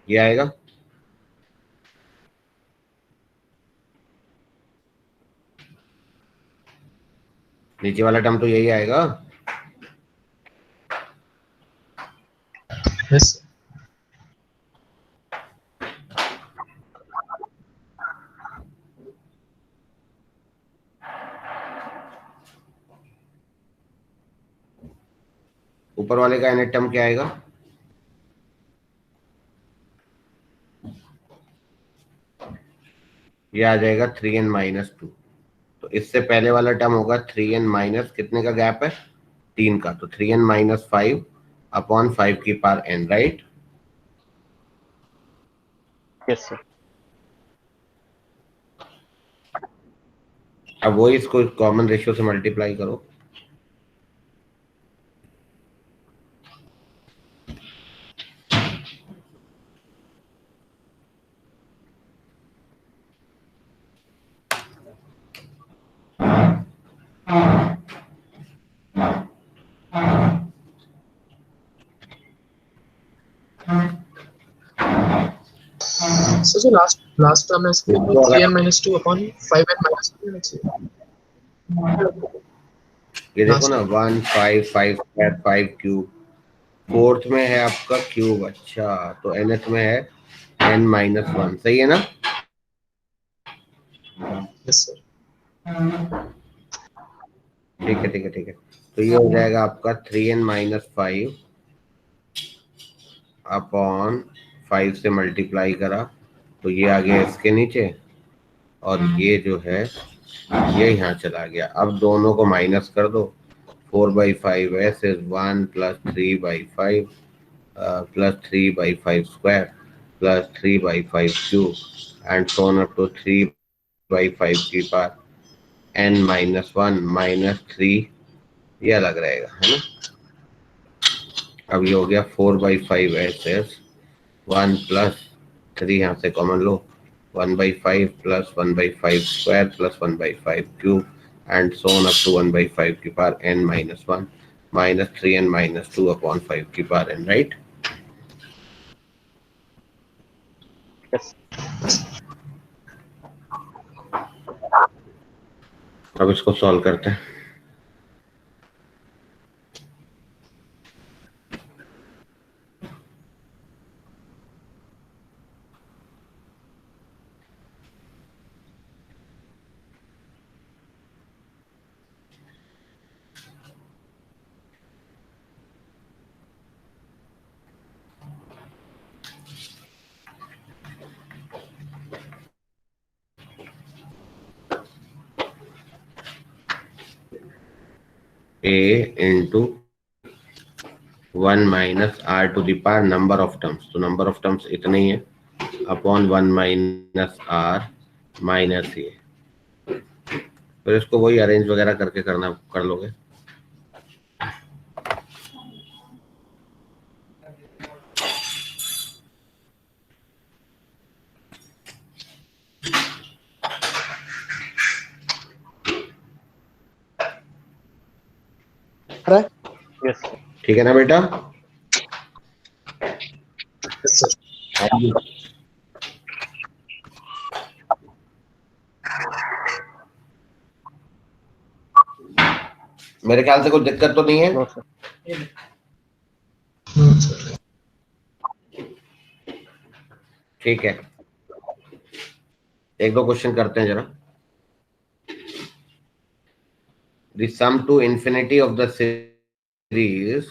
ये आएगा। नीचे वाला टर्म तो यही आएगा। Yes, sir. ऊपर वाले का nth टर्म क्या आएगा? ये आ जाएगा 3n माइनस 2। तो इससे पहले वाला टर्म होगा 3n माइनस कितने का गैप है? 3 का। तो 3n माइनस 5 अपॉन 5 की power n, right? Yes, sir. अब वही इसको कॉमन रेशियो से मल्टीप्लाई करो। So the last term is 3n minus 2 upon 5n minus 2. Let's see. ये देखो ना 1 5 5 स्क्वायर 5 क्यूब। फोर्थ में है आपका क्यूब। अच्छा, तो nth में है n माइनस 1, सही है ना? Yes, sir. ठीक है ठीक है ठीक है। तो ये हो जाएगा आपका 3n माइनस 5 अपॉन 5 से मल्टीप्लाई करा, तो ये आ गया इसके नीचे, और ये जो है ये यहाँ चला गया। अब दोनों को माइनस कर दो। 4/5 is 1 plus 3/5 plus 3/5 square plus 3/5 cube and so on up to 3/5 की पावर n minus 1 minus 3, ये अलग रहेगा, है ना? अब ये हो गया 4/5 SS 1 plus 3 यहाँ से common low, 1/5 plus 1/5 square plus 1/5 cube and so on up to 1/5 की power n minus 1 minus 3n minus 2 upon 5 की पावर n, right? Yes. अब इसको सॉल्व करते हैं। a into 1 minus r to the power number of terms, तो number of terms इतने ही है, upon 1 minus r minus a। फिर इसको वही अरेंज वगैरह करके कर लोगे। Yes. ठीक है ना बेटा? Yes, sir. मेरे ख्याल से कोई दिक्कत तो नहीं है? No, sir. No, sir. ठीक है, एक दो क्वेश्चन करते हैं जरा. The sum to infinity of the series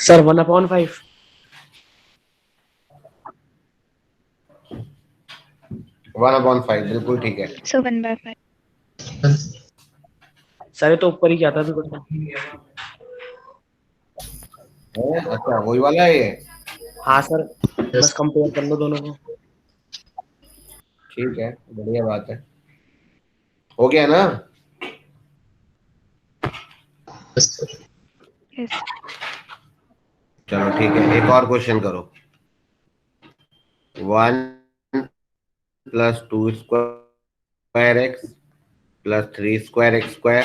Sir, 1/5. 1/5 बिल्कुल ठीक है. So 1/5. सर ये तो ऊपर ही जाता भी कुछ. अच्छा वही वाला है ये. हाँ सर, Yes. बस कंपेयर कर लो दोनों को. ठीक है, बढ़िया बात है. हो गया ना? Yes, sir. Yes. चलो ठीक है, एक और क्वेश्चन करो. 1 + 2 square x + 3 square x square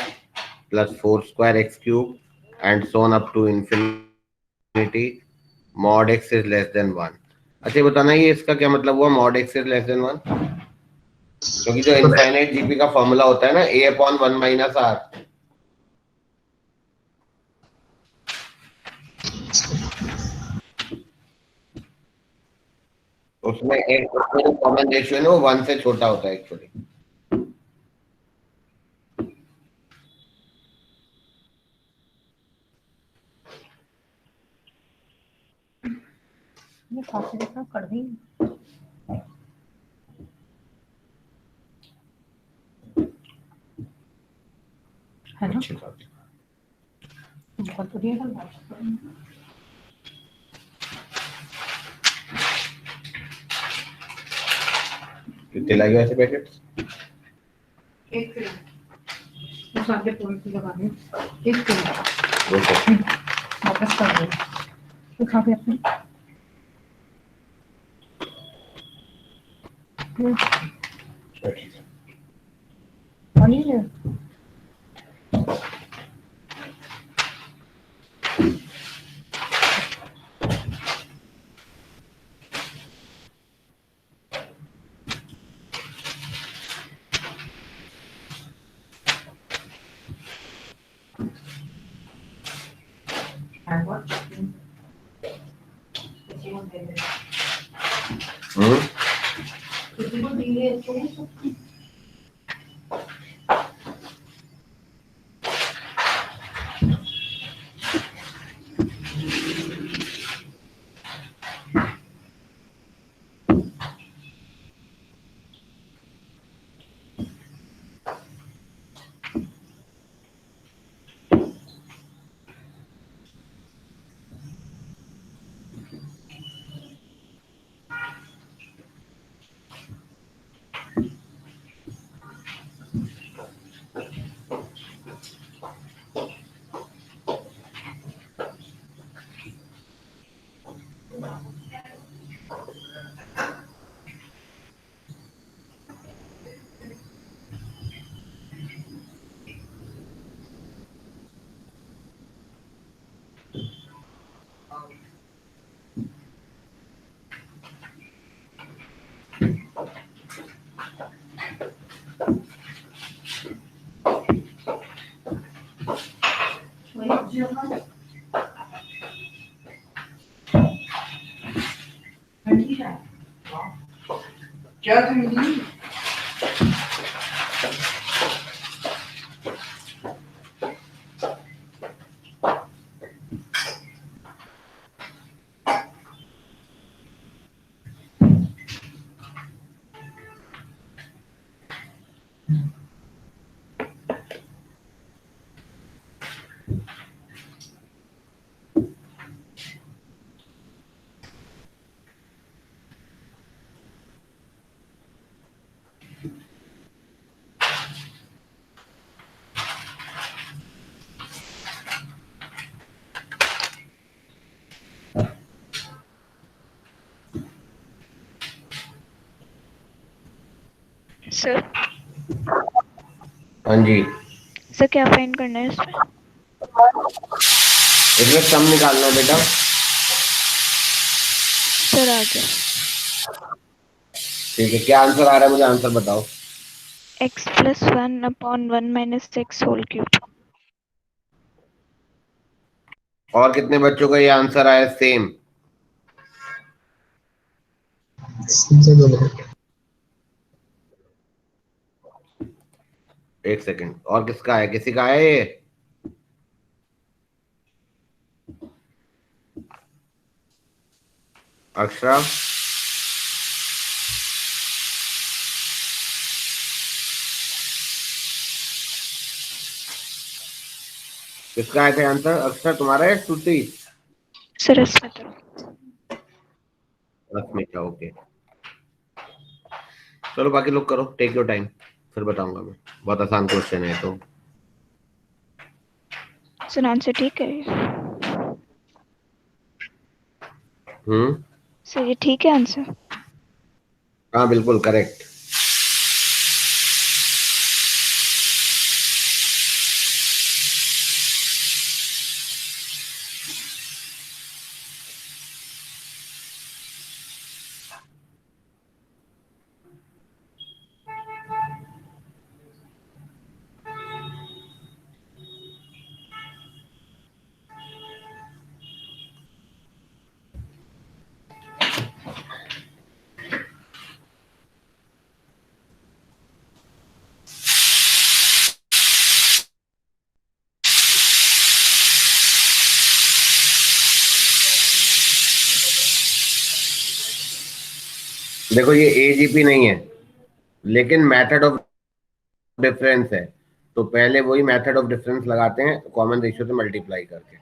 + 4 square x cube and so on up to infinity mod x is less than 1. अच्छा ये बताना, ये इसका क्या मतलब हुआ mod x is less than 1? क्योंकि जो इनफाइनाइट जीपी का फॉर्मूला होता है ना a/1 - r, उसमें एक कॉमन रेशियो है ना, वो 1 से छोटा होता है एक्चुअली. ये खाते देखा कर दी है ना. अच्छी बात. बहुत बढ़िया गल बात. कितने लगे वैसे पैकेट? एक तो साढ़े पॉइंट लगा दे. एक तो 200. वापस कर दो तो खा के अपने पानी है. किसी को दिए तो क्या ठंडी? सर हाँ जी, सर क्या फाइंड करना है इसमें? इसमें सम निकालना है बेटा। सर आ गया। ठीक है, क्या आंसर आ रहा है मुझे आंसर बताओ। x plus 1 upon 1 minus x whole cube। और कितने बच्चों का ये आंसर आया सेम? Sir 2 minute. एक सेकंड, और किसका है? किसी का है ये? अक्षरा? किसका आया था आंसर? अक्षरा तुम्हारा है? श्रुति? सर इसमें तो अस्मिता, ओके। चलो बाकी लोग करो, टेक योर टाइम, फिर बताऊंगा मैं। बहुत आसान क्वेश्चन है तो। सर आंसर ठीक है? सर ये ठीक है आंसर? हाँ बिल्कुल करेक्ट। देखो ये एजीपी नहीं है, लेकिन मेथड ऑफ डिफरेंस है, तो पहले वही मेथड ऑफ डिफरेंस लगाते हैं कॉमन रेशियो से मल्टीप्लाई करके।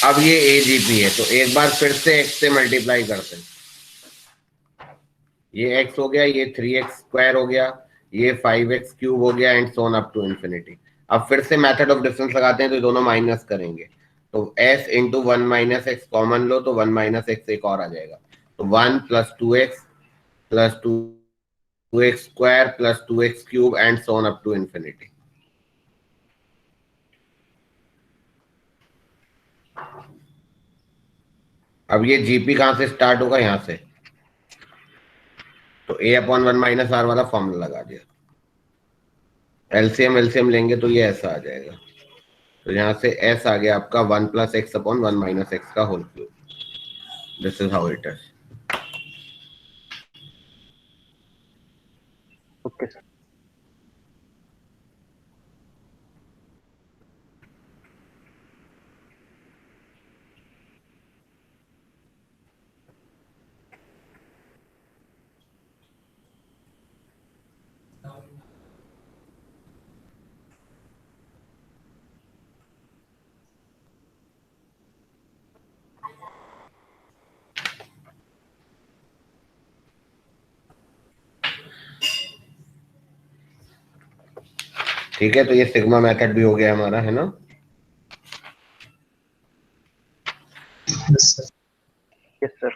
अब ये एजीपी है, तो एक बार फिर से x से मल्टीप्लाई करते हैं। ये x हो गया, ये 3x² हो गया, ये 5x³ हो गया, and so on up to infinity. अब फिर से मेथड ऑफ डिफरेंस लगाते हैं, तो दोनों माइनस करेंगे, तो s इंटू 1 - x कॉमन लो, तो 1 - x एक और आ जाएगा, तो 1 + 2x + 2x² + 2x³ and so on up to infinity. अब ये जीपी कहां से स्टार्ट होगा? यहां से, तो a/1 - r वाला फॉर्मूला लगा दिया। एलसीएम लेंगे तो ये ऐसा आ जाएगा, तो यहाँ से s आ गया आपका 1 + x/1 - x का whole cube. This is how it is. Okay sir. ठीक है, तो ये सिग्मा मेथड भी हो गया हमारा, है ना? Yes sir. Yes sir.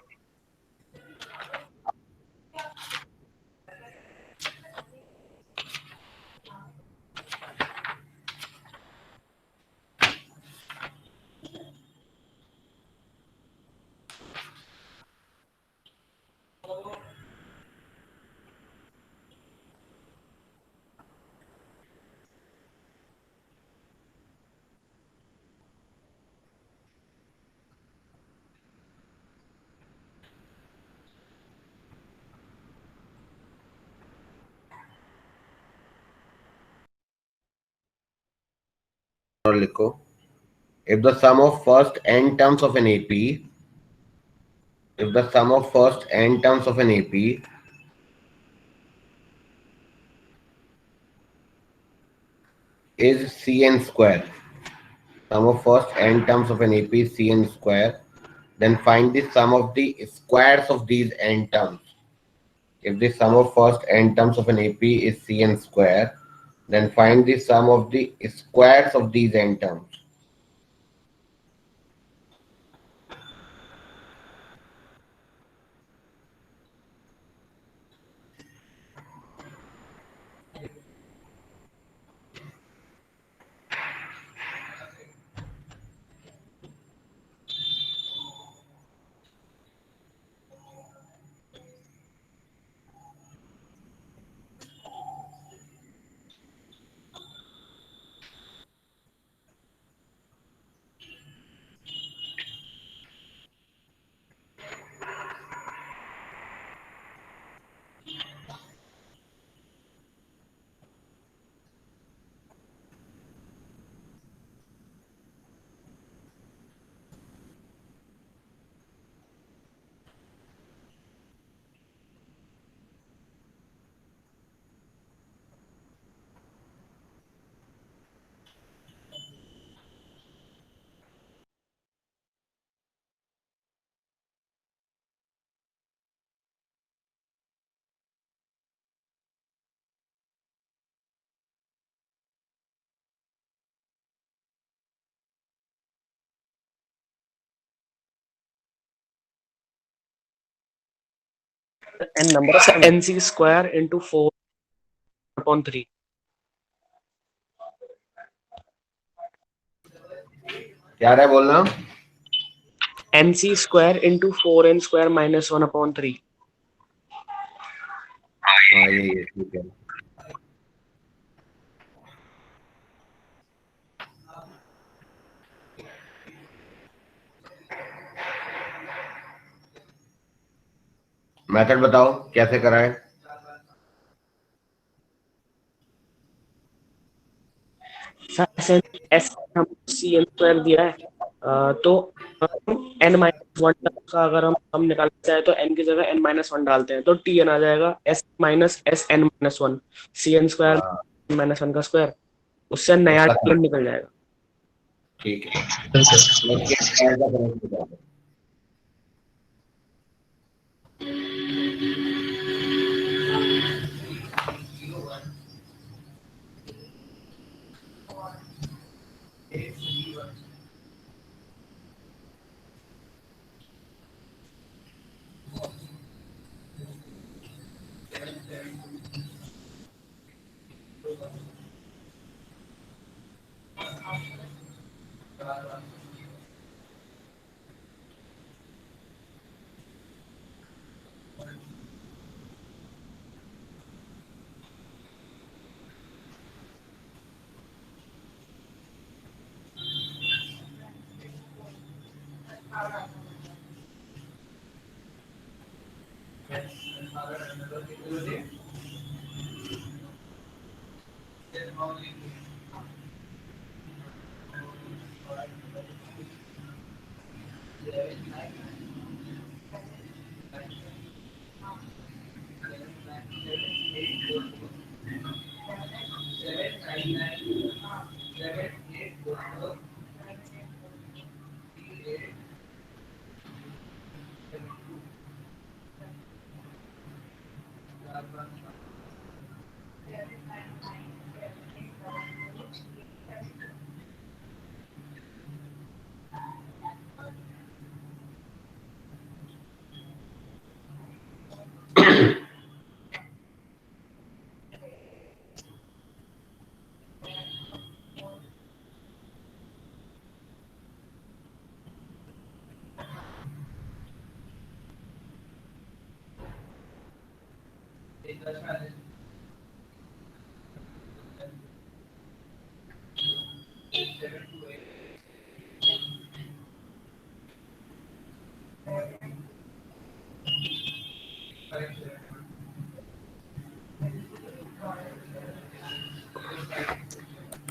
और लिखो, if the sum of first n terms of an AP, if the sum of first n terms of an AP is Cn square, sum of first n terms of an AP is Cn square, then find the sum of the squares of these n terms. If the sum of first n terms of an AP is Cn square, then find the sum of the squares of these n terms. n number of nc square into 4 upon 3. क्या रहा है बोलना? nc square into 4n square minus 1 upon 3. हाँ ये ठीक है. Method बताओ कैसे कराए. एस हम सी एन स्क्वायर दिया है, तो n माइनस वन का अगर हम निकालना चाहे तो n की जगह n माइनस वन डालते हैं तो टी एन आ जाएगा s minus S n minus one, see n square minus one का स्क्वायर, उससे नया टी एन निकल जाएगा. ठीक है.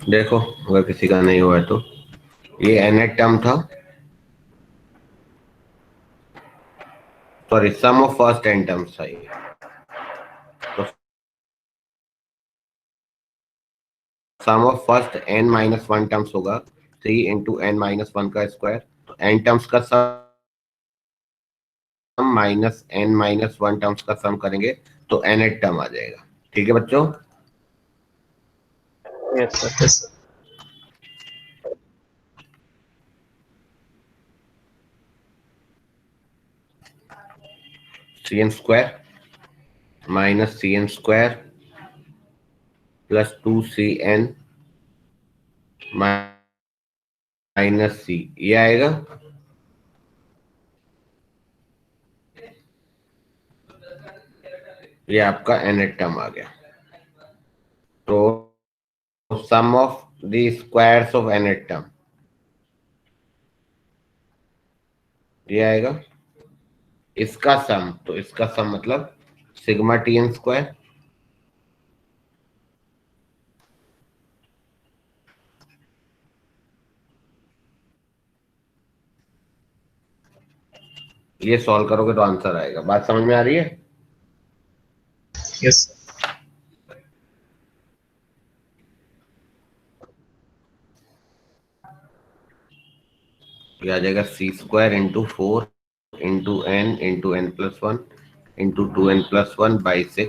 देखो अगर किसी का नहीं हुआ है तो ये nth टर्म था, sorry sum of first n terms था ये। तो sum of first n minus one terms होगा 3 इंटू n माइनस वन का स्क्वायर, तो n टर्म्स का sum minus n minus one terms का सम करेंगे तो nth टर्म आ जाएगा। ठीक है बच्चों, yes sir. Yes, sir. cn square minus cn square plus 2cn minus c, ये आएगा। ये आपका nth टर्म आ गया। तो sum of the squares of nth term ये आएगा। इसका सम, तो इसका सम मतलब सिग्मा tn स्क्वायर ये सॉल्व करोगे तो आंसर आएगा। बात समझ में आ रही है? Yes, sir. ये आ जाएगा c square into 4 into n plus one into 2n plus one by 6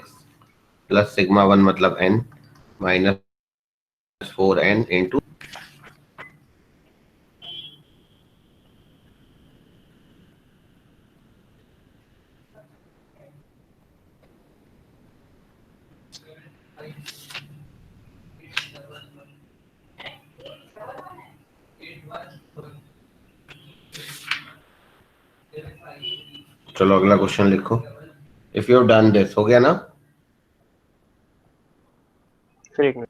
plus sigma one मतलब n माइनस 4n इंटू, चलो अगला क्वेश्चन लिखो। इफ यू डन दिस, हो गया ना? फिर एक मिनट।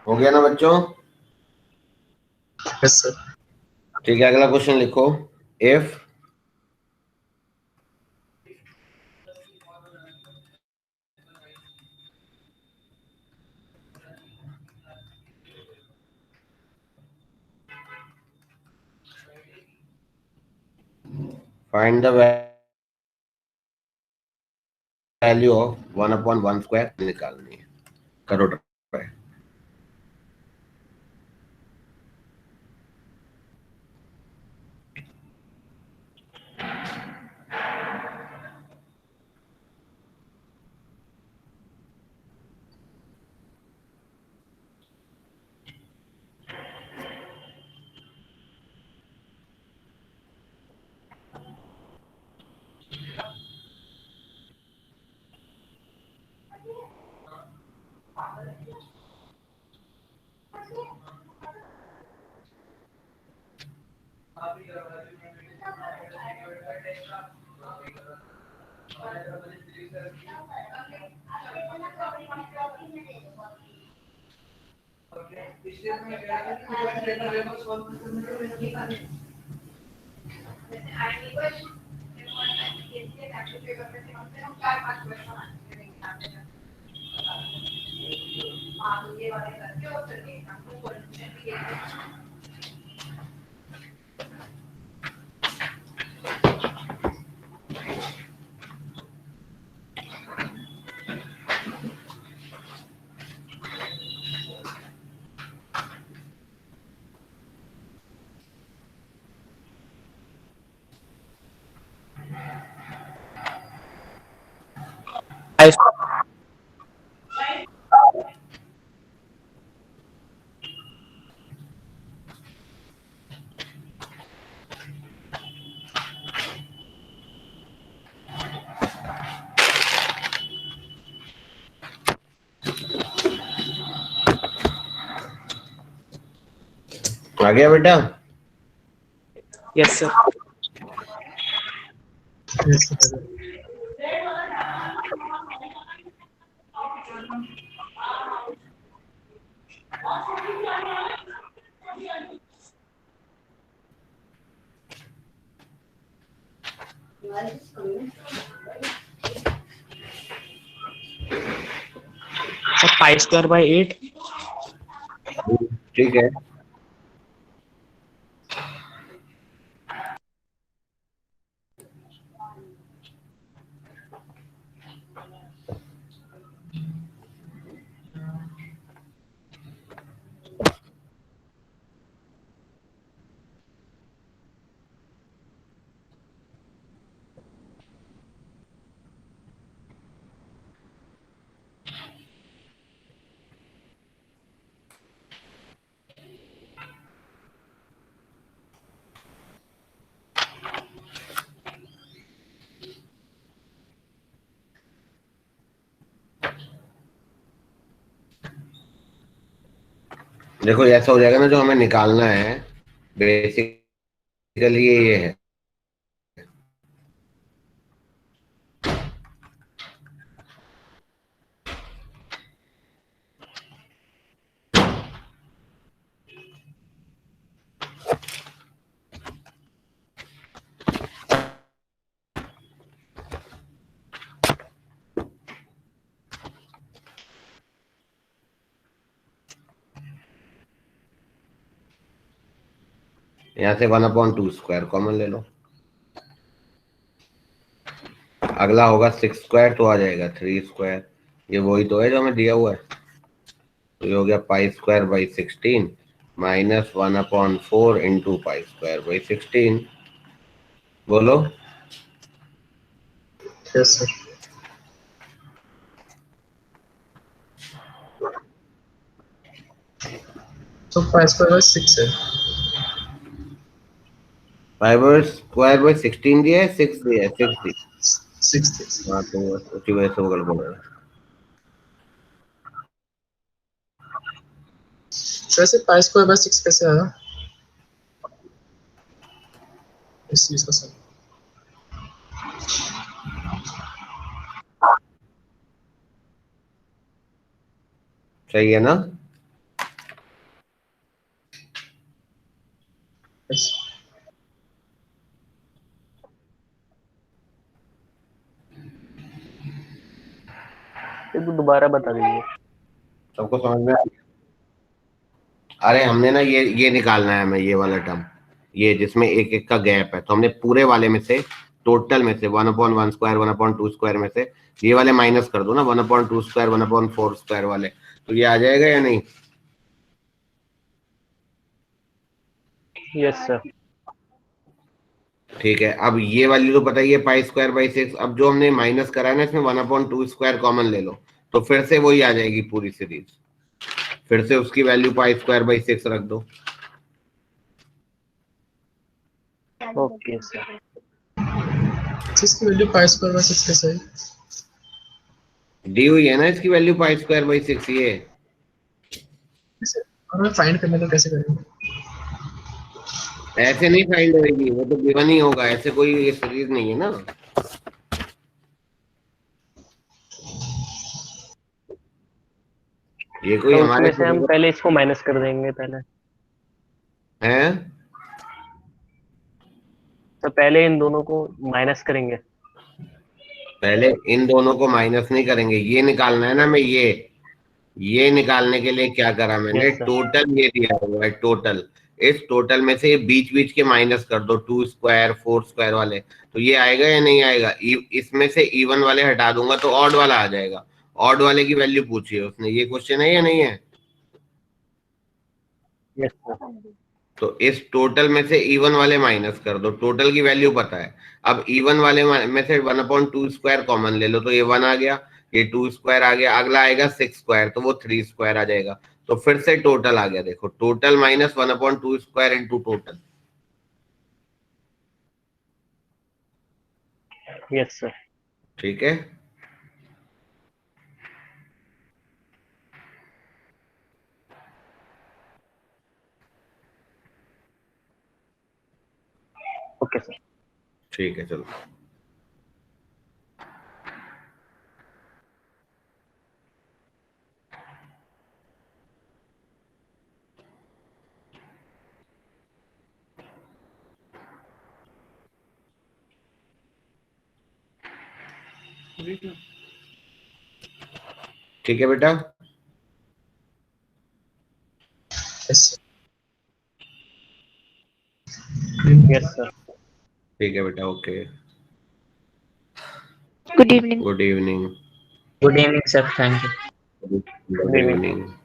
हो गया ना बच्चों? Yes, sir. ठीक है, अगला क्वेश्चन लिखो। If find the value of 1/1 square निकालनी है, करो ट्राई। आ गया बेटा? Yes sir. Yes, sir. Sir pi square by 8। ठीक है, देखो ऐसा हो जाएगा ना, जो हमें निकालना है बेसिकली ये है। यहाँ से 1/2 कॉमन ले लो। अगला होगा 6 स्क्वायर, तो आ जाएगा 3 स्क्वायर। ये वही तो है जो हमें दिया हुआ है। तो ये हो गया pi square by 16 minus 1/4 into pi square by 16। बोलो। Yes, sir. So pi square was 6 है. पाई स्क्वायर बाई 16 दिया है, 6 दिया है, 6 दिया। 6. हाँ तो उसी वजह से वो गड़बड़ हो रहा है। So ऐसे pi square by 6 कैसे आया इस चीज का सर? सही है ना? Yes. एक दोबारा बता दीजिए। सबको समझ में आ गया? अरे हमने ना ये निकालना है हमें, ये वाला टर्म, ये जिसमें एक एक का गैप है। तो हमने पूरे वाले में से, टोटल में से 1/1 स्क्वायर 1/2 स्क्वायर में से ये वाले माइनस कर दो ना, 1/2 स्क्वायर 1/4 स्क्वायर वाले। तो ये आ जाएगा या नहीं? Yes sir. ठीक है, अब ये वाली तो पता ही है पाई स्क्वायर बाई 6। अब जो हमने माइनस करा है ना, इसमें 1/2 स्क्वायर कॉमन ले लो, तो फिर से वही आ जाएगी पूरी सीरीज। फिर से उसकी वैल्यू पाई स्क्वायर बाई 6 रख दो। Okay sir. इसकी वैल्यू pi square by 6 कैसे है? दी हुई है ना इसकी वैल्यू पाई स्क्वायर बाई 6 ये। कैसे? और हमें फाइंड करने तो कैसे करेंगे? ऐसे नहीं फाइंड होगी, वो तो गिवन ही होगा। ऐसे कोई ये सीरीज नहीं है ना। ये कोई तो हमारे उसमें से हम पहले इसको माइनस कर देंगे पहले। हैं। तो पहले इन दोनों को माइनस करेंगे। पहले इन दोनों को माइनस नहीं करेंगे, ये निकालना है ना। मैं ये निकालने के लिए क्या करा मैंने, यस सर। टोटल ये दिया हुआ है टोटल। इस टोटल में से बीच बीच के माइनस कर दो, 2 स्क्वायर 4 स्क्वायर वाले। तो ये आएगा या नहीं आएगा? इसमें से इवन वाले हटा दूंगा तो ऑड वाला आ जाएगा। ऑड वाले की वैल्यू पूछी है उसने, ये क्वेश्चन है या नहीं है? Yes sir. तो इस टोटल में से इवन वाले माइनस कर दो, टोटल की वैल्यू पता है। अब इवन वाले में से 1/2 स्क्वायर कॉमन ले लो, तो ये 1 आ गया, ये 2 स्क्वायर आ गया, अगला आएगा 6 स्क्वायर, तो वो 3 स्क्वायर आ जाएगा। तो फिर से टोटल आ गया, देखो total minus 1/2 square into total. Yes sir. ठीक है। ठीक है चलो। ठीक है बेटा। Yes. Yes sir. ठीक है बेटा, okay. Good evening. Good evening. Good evening, sir. Thank you. Good evening.